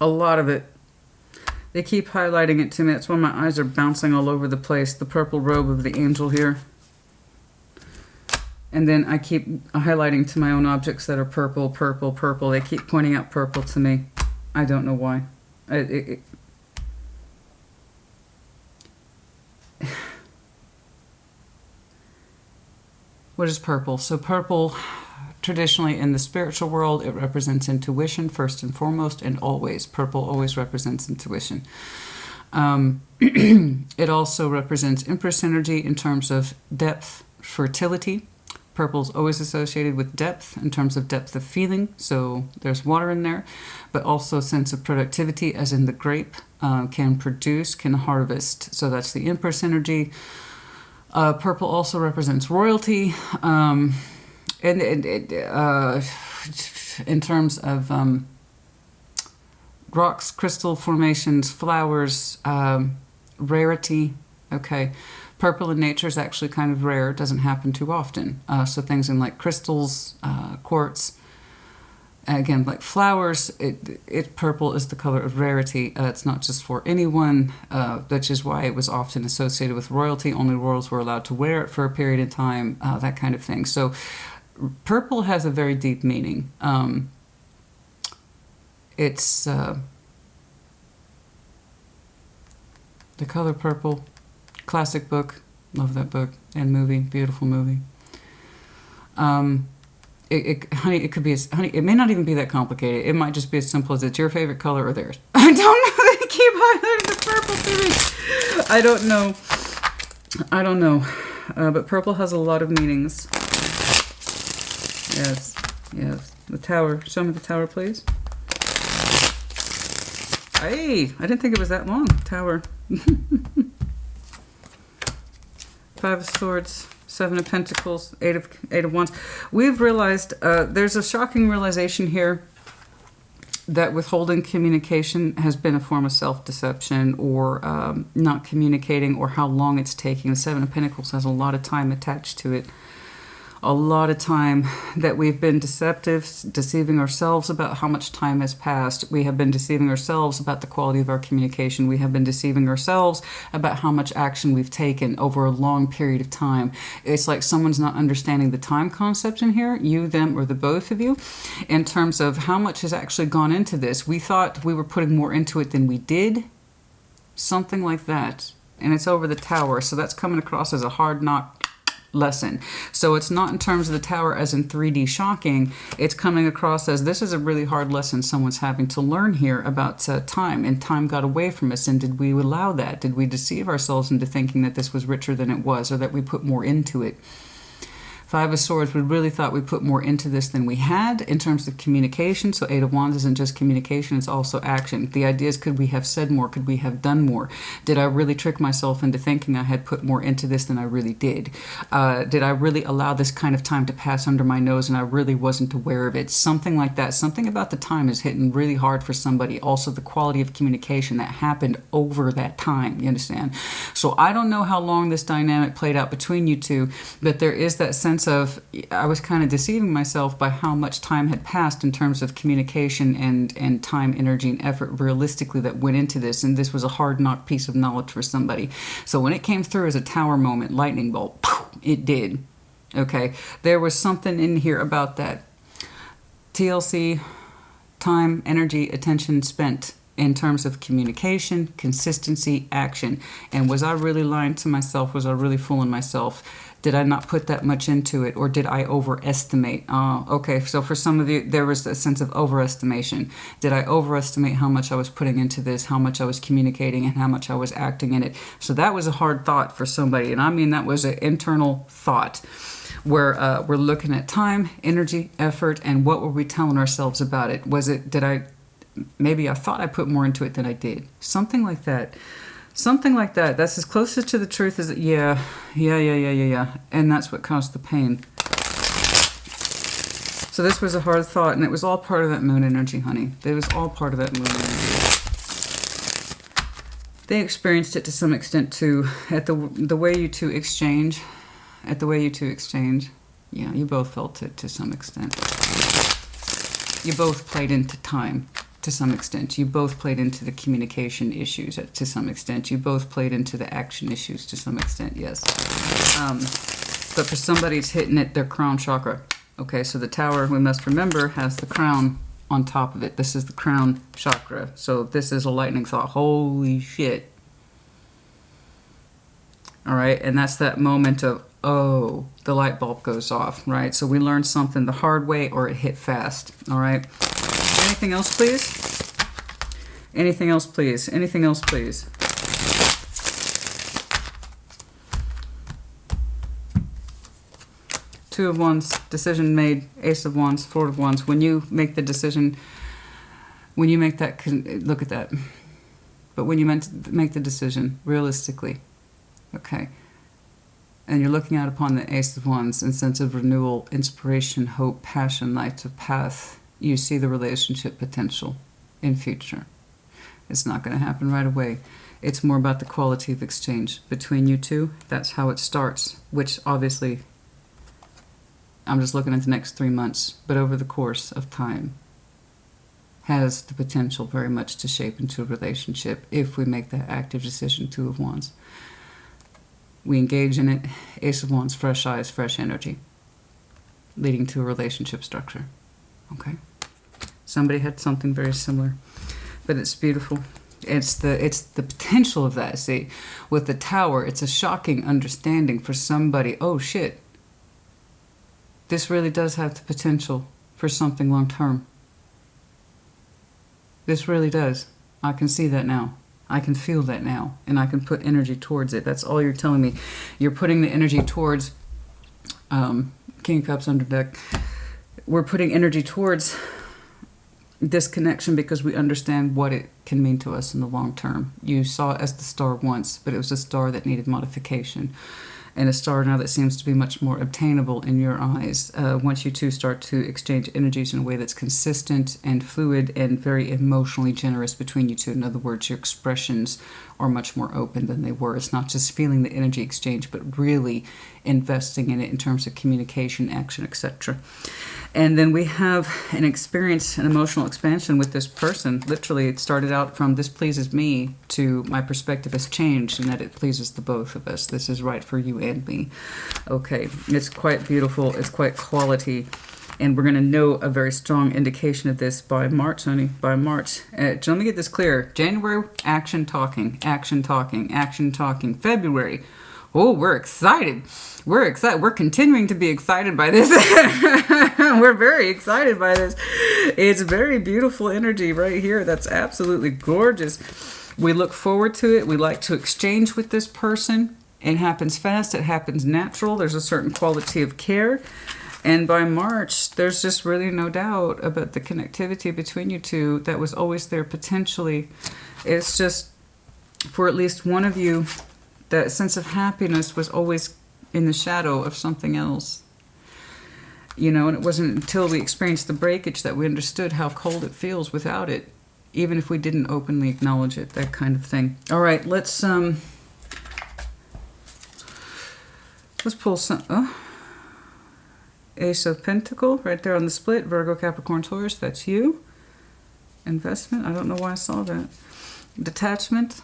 A: A lot of it. They keep highlighting it to me. That's why my eyes are bouncing all over the place. The purple robe of the angel here. And then I keep highlighting to my own objects that are purple, purple, purple. They keep pointing out purple to me. I don't know why. What is purple? So purple, traditionally in the spiritual world, it represents intuition first and foremost, and always. Purple always represents intuition. It also represents Empress energy in terms of depth, fertility. Purple is always associated with depth in terms of depth of feeling, so there's water in there, but also sense of productivity, as in the grape can produce, can harvest. So that's the Empress energy. Purple also represents royalty. And in terms of rocks, crystal formations, flowers, rarity, okay. Purple in nature is actually kind of rare. It doesn't happen too often. So things in like crystals, quartz, again, like flowers, purple is the color of rarity. It's not just for anyone, which is why it was often associated with royalty. Only royals were allowed to wear it for a period of time, that kind of thing. So purple has a very deep meaning. It's the color purple, classic book, love that book, and movie, beautiful movie. Honey, it could be honey. It may not even be that complicated. It might just be as simple as it's your favorite color or theirs. I don't know. They keep highlighting the purple to me. I don't know. But purple has a lot of meanings. Yes. The Tower. Show me the Tower, please. Hey, I didn't think it was that long. Tower. Five of Swords, Seven of Pentacles, Eight of Wands. We've realized there's a shocking realization here that withholding communication has been a form of self-deception, or not communicating, or how long it's taking. The Seven of Pentacles has a lot of time attached to it. A lot of time that we've been deceiving ourselves about how much time has passed. We have been deceiving ourselves about the quality of our communication. We have been deceiving ourselves about how much action we've taken over a long period of time. It's like someone's not understanding the time concept in here, you, them, or the both of you, in terms of how much has actually gone into this. We thought we were putting more into it than we did. Something like that. And it's over the Tower, so that's coming across as a hard knock lesson. So it's not in terms of the Tower as in 3D shocking. It's coming across as this is a really hard lesson someone's having to learn here about time, and time got away from us. And did we allow that? Did we deceive ourselves into thinking that this was richer than it was, or that we put more into it? Five of Swords, we really thought we put more into this than we had in terms of communication. So Eight of Wands isn't just communication, it's also action. The idea is, could we have said more? Could we have done more? Did I really trick myself into thinking I had put more into this than I really did? Did I really allow this kind of time to pass under my nose and I really wasn't aware of it? Something like that. Something about the time is hitting really hard for somebody. Also, the quality of communication that happened over that time, you understand? So I don't know how long this dynamic played out between you two, but there is that sense of, I was kind of deceiving myself by how much time had passed in terms of communication and time, energy, and effort realistically that went into this, and this was a hard knock piece of knowledge for somebody. So when it came through as a tower moment, lightning bolt, it did. Okay, there was something in here about that. TLC, time, energy, attention spent in terms of communication, consistency, action. And was I really lying to myself? Was I really fooling myself? Did I not put that much into it, or did I overestimate? Okay, so for some of you, there was a sense of overestimation. Did I overestimate how much I was putting into this, how much I was communicating, and how much I was acting in it? So that was a hard thought for somebody, and I mean that was an internal thought where we're looking at time, energy, effort, and what were we telling ourselves about it? Was it, maybe I thought I put more into it than I did. Something like that. Something like that. That's as closest to the truth as, yeah. And that's what caused the pain. So this was a hard thought, and it was all part of that moon energy, honey. It was all part of that moon energy. They experienced it to some extent too, at the way you two exchange. At the way you two exchange. Yeah, you both felt it to some extent. You both played into time. To some extent. You both played into the communication issues to some extent. You both played into the action issues to some extent, yes. But for somebody, it's hitting it, their crown chakra. Okay, so the tower, we must remember, has the crown on top of it. This is the crown chakra. So this is a lightning thought. Holy shit. All right, and that's that moment of, oh, the light bulb goes off, right? So we learned something the hard way, or it hit fast, all right? Anything else, please? Anything else, please? Anything else, please? Two of Wands, decision made. Ace of Wands, Four of Wands. When you make the decision, when you make that, look at that. But when you meant to make the decision, realistically, okay, and you're looking out upon the Ace of Wands in sense of renewal, inspiration, hope, passion, light of path, you see the relationship potential in future. It's not going to happen right away. It's more about the quality of exchange between you two. That's how it starts, which obviously, I'm just looking at the next 3 months, but over the course of time, has the potential very much to shape into a relationship if we make that active decision. Two of Wands. We engage in it. Ace of Wands, fresh eyes, fresh energy, leading to a relationship structure. Okay? Somebody had something very similar, but it's beautiful. It's the potential of that. See, with the Tower, it's a shocking understanding for somebody. Oh shit, this really does have the potential for something long term. This really does. I can see that now. I can feel that now, and I can put energy towards it. That's all you're telling me. You're putting the energy towards King of Cups under deck. We're putting energy towards this connection because we understand what it can mean to us in the long term. You saw it as the star once, but it was a star that needed modification, and a star now that seems to be much more obtainable in your eyes once you two start to exchange energies in a way that's consistent and fluid and very emotionally generous between you two. In other words, your expressions are much more open than they were. It's not just feeling the energy exchange, but really investing in it in terms of communication, action, etc. And then we have an experience, an emotional expansion with this person. Literally, it started out from this pleases me to my perspective has changed and that it pleases the both of us. This is right for you and me. Okay, it's quite beautiful. It's quite quality. And we're going to know a very strong indication of this by March, honey, by March. Let me get this clear. January, action talking, action talking, action talking. February, oh, we're excited. We're excited. We're continuing to be excited by this. We're very excited by this. It's very beautiful energy right here. That's absolutely gorgeous. We look forward to it. We like to exchange with this person. It happens fast. It happens natural. There's a certain quality of care. And by March, there's just really no doubt about the connectivity between you two that was always there potentially. It's just, for at least one of you, that sense of happiness was always in the shadow of something else. You know, and it wasn't until we experienced the breakage that we understood how cold it feels without it, even if we didn't openly acknowledge it, that kind of thing. All right, let's pull some... Oh. Ace of Pentacle, right there on the split. Virgo, Capricorn, Taurus, that's you. Investment, I don't know why I saw that. Detachment,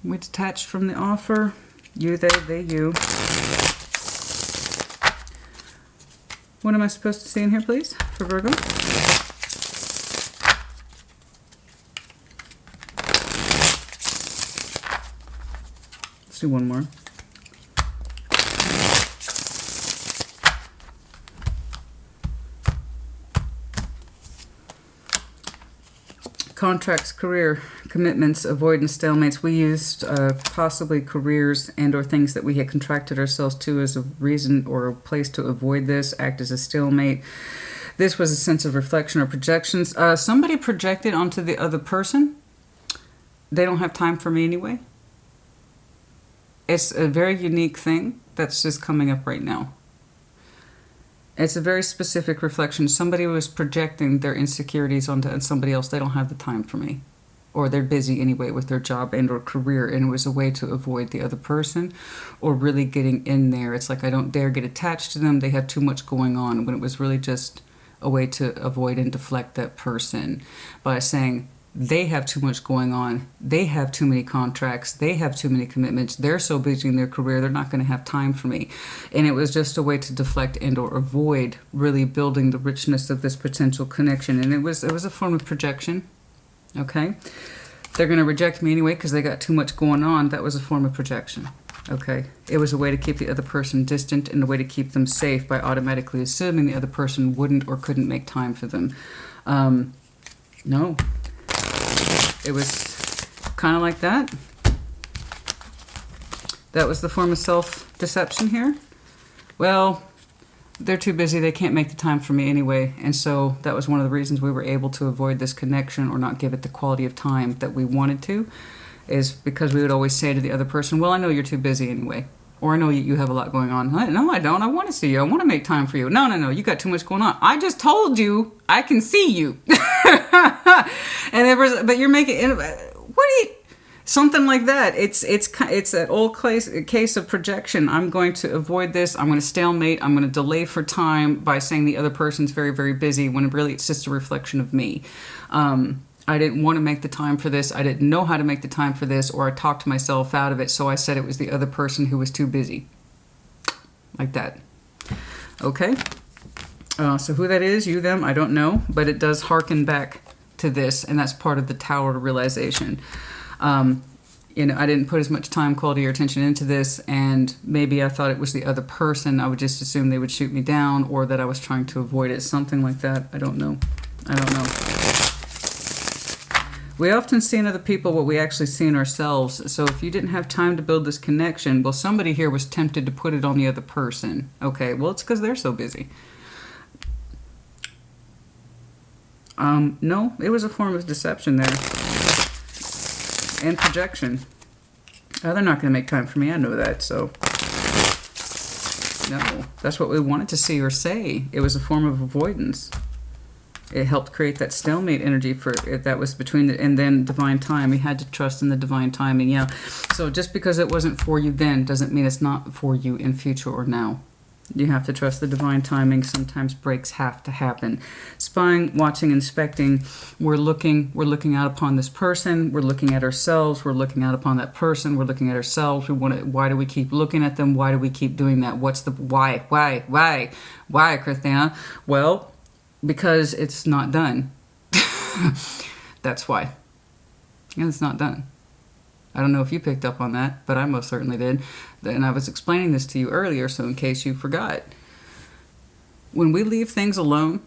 A: we detached from the offer. You, they, you. What am I supposed to see in here, please, for Virgo? Let's do one more. Contracts, career, commitments, avoidance, stalemates. We used possibly careers and or things that we had contracted ourselves to as a reason or a place to avoid this, act as a stalemate. This was a sense of reflection or projections. Somebody projected onto the other person. They don't have time for me anyway. It's a very unique thing that's just coming up right now. It's a very specific reflection. Somebody was projecting their insecurities onto somebody else. They don't have the time for me. Or they're busy anyway with their job and or career. And it was a way to avoid the other person or really getting in there. It's like I don't dare get attached to them. They have too much going on. When it was really just a way to avoid and deflect that person by saying, they have too much going on. They have too many contracts. They have too many commitments. They're so busy in their career, they're not going to have time for me. And it was just a way to deflect and or avoid really building the richness of this potential connection. And it was a form of projection. Okay? They're going to reject me anyway because they got too much going on. That was a form of projection. Okay? It was a way to keep the other person distant and a way to keep them safe by automatically assuming the other person wouldn't or couldn't make time for them. No. It was kind of like that. That was the form of self-deception here. Well, they're too busy. They can't make the time for me anyway. And so that was one of the reasons we were able to avoid this connection or not give it the quality of time that we wanted to, is because we would always say to the other person, well, I know you're too busy anyway. Or I know you have a lot going on. No, I don't. I want to see you. I want to make time for you. No. You got too much going on. I just told you I can see you. And there was, but you're making, what do you, something like that. It's that old case of projection. I'm going to avoid this. I'm going to stalemate. I'm going to delay for time by saying the other person's very, very busy when really it's just a reflection of me. I didn't want to make the time for this. I didn't know how to make the time for this, or I talked myself out of it. So I said it was the other person who was too busy. Like that. Okay. So who that is, you, them, I don't know. But it does harken back to this. And that's part of the Tower realization. You know, I didn't put as much time, quality, or attention into this. And maybe I thought it was the other person. I would just assume they would shoot me down, or that I was trying to avoid it. Something like that. I don't know. We often see in other people what we actually see in ourselves. So if you didn't have time to build this connection, well, somebody here was tempted to put it on the other person. Okay, well, it's because they're so busy. No, it was a form of deception there. And projection. They're not going to make time for me. I know that, so... No, that's what we wanted to see or say. It was a form of avoidance. It helped create that stalemate energy for that was between the, and then divine time. We had to trust in the divine timing, yeah. So just because it wasn't for you then doesn't mean it's not for you in future or now. You have to trust the divine timing. Sometimes breaks have to happen. Spying, watching, inspecting. We're looking out upon this person. We're looking at ourselves. We're looking out upon that person. We're looking at ourselves. We want to. Why do we keep looking at them? Why do we keep doing that? What's the why? Why, Christina? Well, because it's not done. That's why. And it's not done. I don't know if you picked up on that, but I most certainly did. And I was explaining this to you earlier, so in case you forgot. When we leave things alone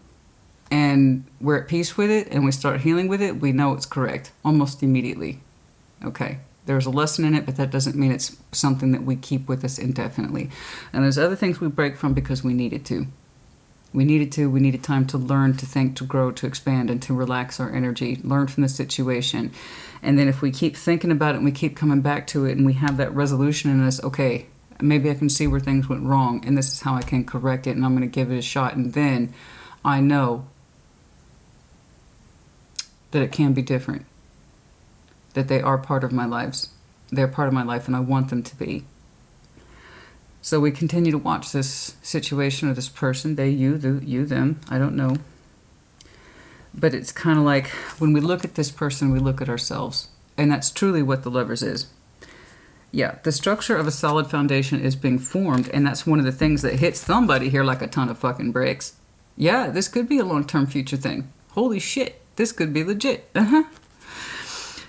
A: and we're at peace with it and we start healing with it, we know it's correct almost immediately. Okay. There's a lesson in it, but that doesn't mean it's something that we keep with us indefinitely. And there's other things we break from because we needed to. We needed time to learn, to think, to grow, to expand, and to relax our energy, learn from the situation. And then if we keep thinking about it and we keep coming back to it and we have that resolution in us, okay, maybe I can see where things went wrong and this is how I can correct it and I'm going to give it a shot. And then I know that it can be different, that they are part of my lives. They're part of my life and I want them to be. So we continue to watch this situation or this person, they, you, them, I don't know. But it's kind of like when we look at this person, we look at ourselves. And that's truly what the Lovers is. Yeah, the structure of a solid foundation is being formed, and that's one of the things that hits somebody here like a ton of fucking bricks. Yeah, this could be a long-term future thing. Holy shit, this could be legit.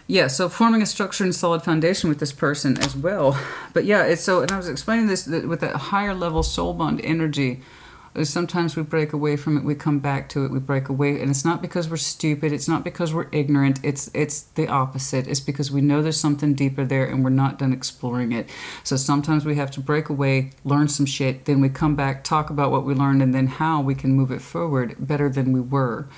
A: Yeah, so forming a structure and solid foundation with this person as well. But yeah, it's so, and I was explaining this that with that higher level soul bond energy, sometimes we break away from it, we come back to it, we break away, and it's not because we're stupid, it's not because we're ignorant, it's the opposite. It's because we know there's something deeper there and we're not done exploring it. So sometimes we have to break away, learn some shit, then we come back, talk about what we learned, and then how we can move it forward better than we were.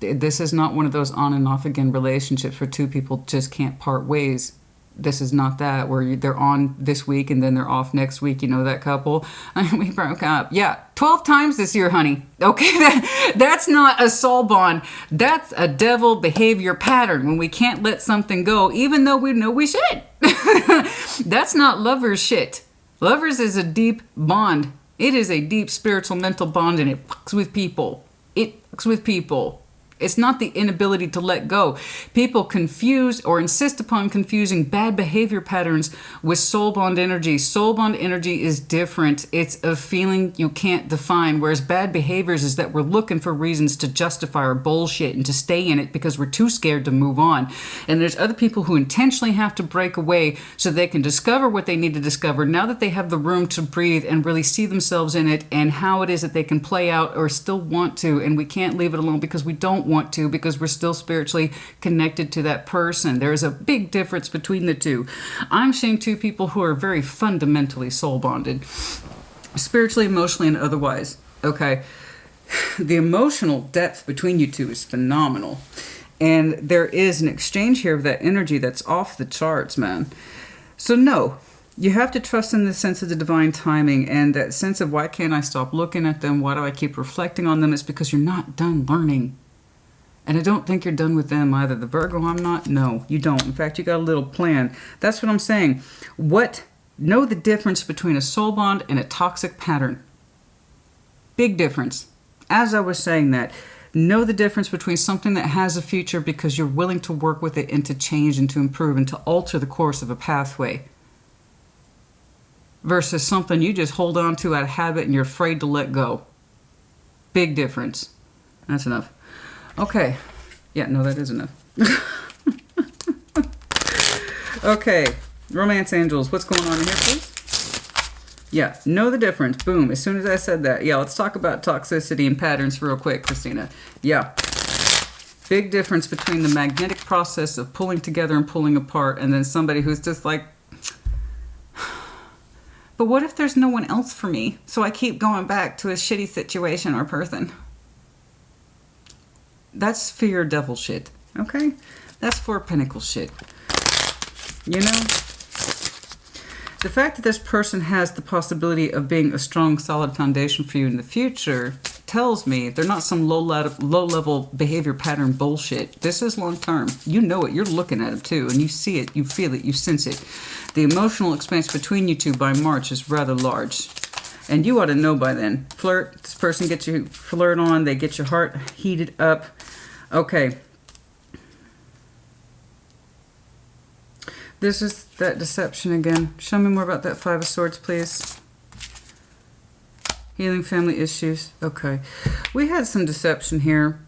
A: This is not one of those on and off again relationships where two people just can't part ways. This is not that, where they're on this week and then they're off next week. You know that couple? We broke up. Yeah, 12 times this year, honey. Okay, that's not a soul bond. That's a devil behavior pattern when we can't let something go, even though we know we should. That's not lovers shit. Lovers is a deep bond. It is a deep spiritual mental bond, and it fucks with people. It fucks with people. It's not the inability to let go. People confuse or insist upon confusing bad behavior patterns with soul bond energy. Soul bond energy is different. It's a feeling you can't define, whereas bad behaviors is that we're looking for reasons to justify our bullshit and to stay in it because we're too scared to move on. And there's other people who intentionally have to break away so they can discover what they need to discover now that they have the room to breathe and really see themselves in it and how it is that they can play out or still want to. And we can't leave it alone because we don't want to, because we're still spiritually connected to that person. There is a big difference between the two. I'm seeing two people who are very fundamentally soul bonded, spiritually, emotionally, and otherwise. Okay, the emotional depth between you two is phenomenal, and there is an exchange here of that energy that's off the charts, man. So no, you have to trust in the sense of the divine timing and that sense of why can't I stop looking at them? Why do I keep reflecting on them? It's because you're not done learning. And I don't think you're done with them either. The Virgo, I'm not. No, you don't. In fact, you got a little plan. That's what I'm saying. Know the difference between a soul bond and a toxic pattern. Big difference. As I was saying that, know the difference between something that has a future because you're willing to work with it and to change and to improve and to alter the course of a pathway, versus something you just hold on to out of habit and you're afraid to let go. Big difference. That's enough. Okay. Yeah, no, that is enough. Okay. Romance angels, what's going on in here, please? Yeah, know the difference. Boom. As soon as I said that. Yeah, let's talk about toxicity and patterns real quick, Christina. Yeah. Big difference between the magnetic process of pulling together and pulling apart and then somebody who's just like, but what if there's no one else for me? So I keep going back to a shitty situation or person. That's fear devil shit, okay? That's Four Pentacles shit. You know? The fact that this person has the possibility of being a strong, solid foundation for you in the future tells me they're not some low-level behavior pattern bullshit. This is long-term. You know it. You're looking at it, too, and you see it, you feel it, you sense it. The emotional expanse between you two by March is rather large. And you ought to know by then. Flirt. This person gets you flirt on. They get your heart heated up. Okay. This is that deception again. Show me more about that Five of Swords, please. Healing family issues. Okay. We had some deception here.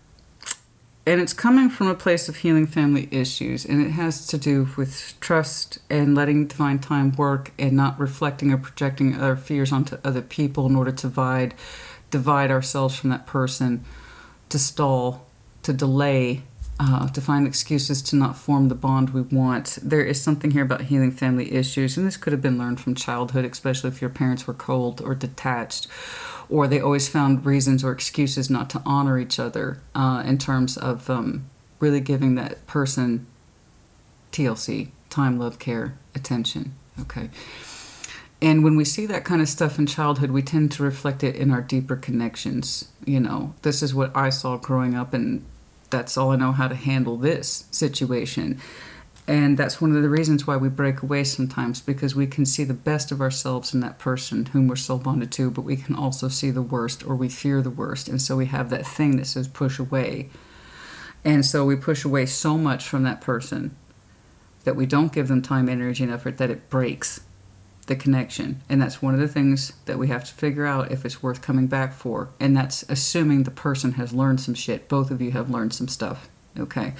A: And it's coming from a place of healing family issues. And it has to do with trust and letting divine time work and not reflecting or projecting our fears onto other people in order to divide ourselves from that person, to stall, to delay, to find excuses to not form the bond we want. There is something here about healing family issues, and this could have been learned from childhood, especially if your parents were cold or detached, or they always found reasons or excuses not to honor each other in terms of really giving that person TLC, time, love, care, attention. Okay. And when we see that kind of stuff in childhood, we tend to reflect it in our deeper connections. You know, this is what I saw growing up, and that's all I know how to handle this situation. And that's one of the reasons why we break away sometimes, because we can see the best of ourselves in that person whom we're soul bonded to, but we can also see the worst, or we fear the worst. And so we have that thing that says push away. And so we push away so much from that person that we don't give them time, energy, and effort, that it breaks the connection. And that's one of the things that we have to figure out if it's worth coming back for. And that's assuming the person has learned some shit. Both of you have learned some stuff. Okay.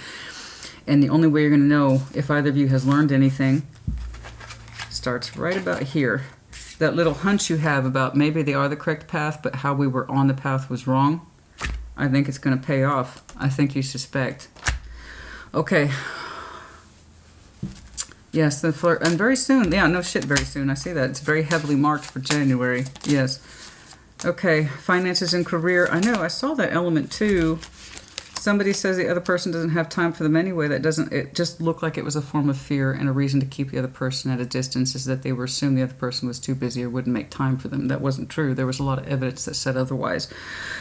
A: And the only way you're going to know if either of you has learned anything starts right about here. That little hunch you have about maybe they are the correct path, but how we were on the path was wrong. I think it's going to pay off. I think you suspect. Okay. Yes, the flirt, and very soon. Yeah, no shit, very soon. I see that. It's very heavily marked for January. Yes. Okay, finances and career. I know, I saw that element too. Somebody says the other person doesn't have time for them anyway. That doesn't, it just looked like it was a form of fear, and a reason to keep the other person at a distance is that they were assuming the other person was too busy or wouldn't make time for them. That wasn't true. There was a lot of evidence that said otherwise.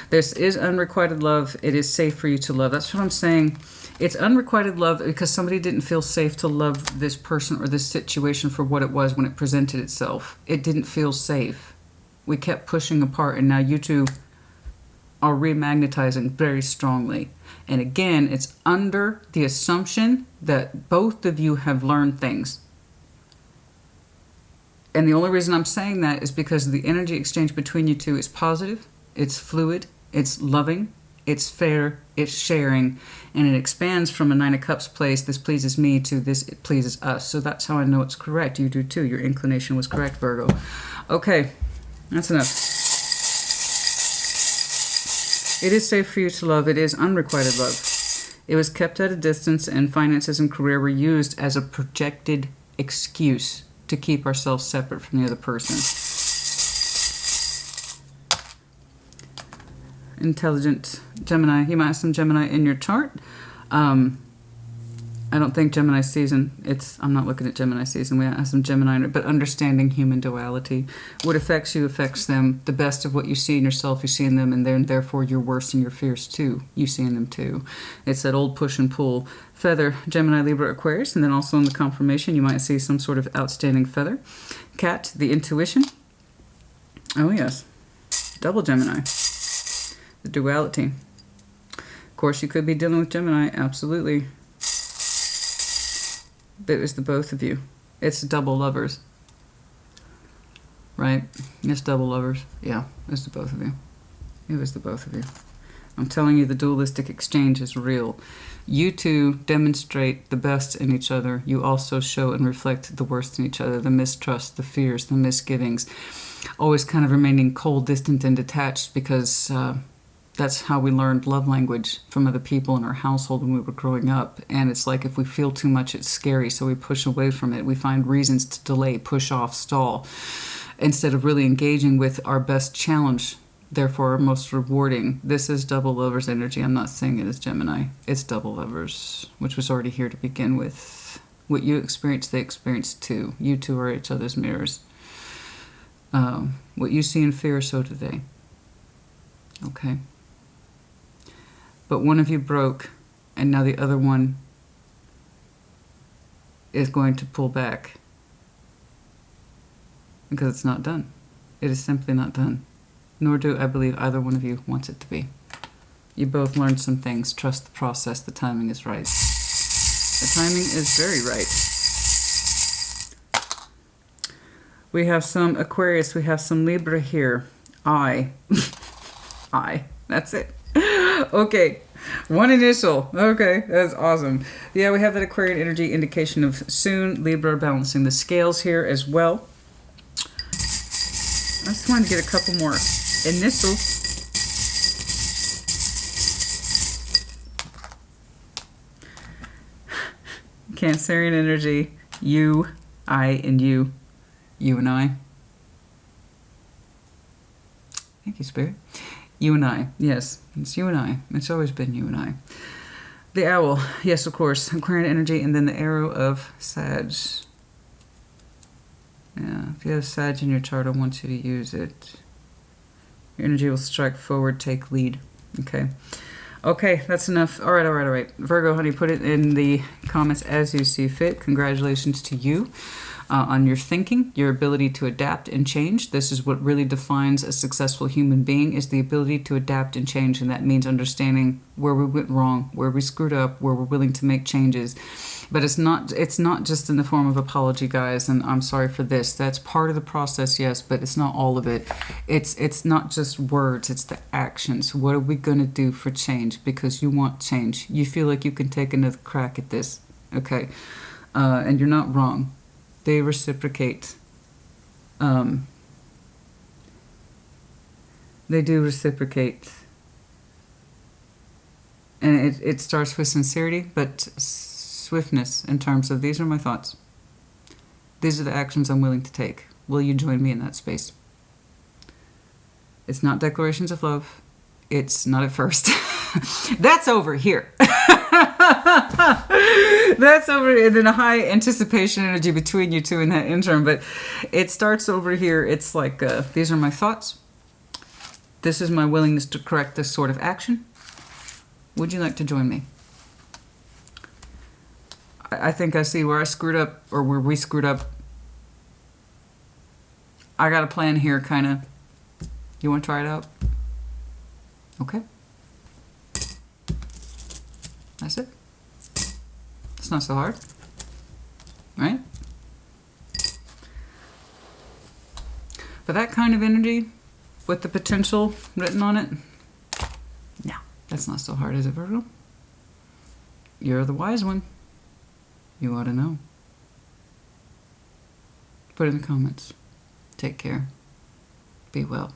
A: This is unrequited love. It is safe for you to love. That's what I'm saying. It's unrequited love because somebody didn't feel safe to love this person or this situation for what it was when it presented itself. It didn't feel safe. We kept pushing apart, and now you two are remagnetizing very strongly. And again, it's under the assumption that both of you have learned things. And the only reason I'm saying that is because the energy exchange between you two is positive, it's fluid, it's loving, it's fair, it's sharing, and it expands from a Nine of Cups place, this pleases me, to this, it pleases us. So that's how I know it's correct. You do too. Your inclination was correct, Virgo. Okay, that's enough. It is safe for you to love. It is unrequited love. It was kept at a distance, and finances and career were used as a projected excuse to keep ourselves separate from the other person. Intelligent Gemini. You might have some Gemini in your chart. I don't think Gemini season, I'm not looking at Gemini season. We have some Gemini in it, but understanding human duality. What affects you affects them. The best of what you see in yourself, you see in them, and then therefore your worst and your fears too, you see in them too. It's that old push and pull. Feather, Gemini, Libra, Aquarius, and then also in the confirmation you might see some sort of outstanding feather. Cat, the intuition. Oh yes, double Gemini. The duality. Of course, you could be dealing with Gemini, absolutely. But it was the both of you. It's double lovers. Right? It's double lovers. Yeah, it's the both of you. It was the both of you. I'm telling you, the dualistic exchange is real. You two demonstrate the best in each other. You also show and reflect the worst in each other. The mistrust, the fears, the misgivings. Always kind of remaining cold, distant, and detached, because that's how we learned love language from other people in our household when we were growing up. And it's like if we feel too much, it's scary, so we push away from it. We find reasons to delay, push off, stall, instead of really engaging with our best challenge, therefore our most rewarding. This is double lovers energy. I'm not saying it is Gemini. It's double lovers, which was already here to begin with. What you experience, they experience too. You two are each other's mirrors. What you see in fear, so do they. Okay. But one of you broke, and now the other one is going to pull back. Because it's not done. It is simply not done. Nor do I believe either one of you wants it to be. You both learned some things. Trust the process. The timing is right. The timing is very right. We have some Aquarius. We have some Libra here. I. That's it. Okay, one initial. Okay, that's awesome. Yeah, we have that Aquarian energy indication of soon. Libra balancing the scales here as well. I just wanted to get a couple more initials. Cancerian energy, you, I, and you. You and I. Thank you, Spirit. You and I. Yes, it's you and I. It's always been you and I. The owl. Yes, of course. Aquarian energy, and then the arrow of Sag. Yeah, if you have Sag in your chart, I want you to use it. Your energy will strike forward, take lead. Okay. Okay, that's enough. All right. Virgo, honey, put it in the comments as you see fit. Congratulations to you on your thinking, your ability to adapt and change. This is what really defines a successful human being, is the ability to adapt and change. And that means understanding where we went wrong, where we screwed up, where we're willing to make changes. But it's not just in the form of apology, guys, and I'm sorry for this. That's part of the process, yes, but it's not all of it. It's not just words, it's the actions. What are we going to do for change? Because you want change. You feel like you can take another crack at this, okay? And you're not wrong. They reciprocate. They do reciprocate. And it starts with sincerity, but swiftness in terms of, these are my thoughts. These are the actions I'm willing to take. Will you join me in that space? It's not declarations of love. It's not at first. That's over here. That's over, and then a high anticipation energy between you two in that interim. But it starts over here. It's like, these are my thoughts. This is my willingness to correct this sort of action. Would you like to join me? I think I see where I screwed up, or where we screwed up. I got a plan here, kind of. You want to try it out? Okay. That's it. It's not so hard, right? For that kind of energy, with the potential written on it, no, that's not so hard, is it, Virgo? You're the wise one. You ought to know. Put it in the comments. Take care. Be well.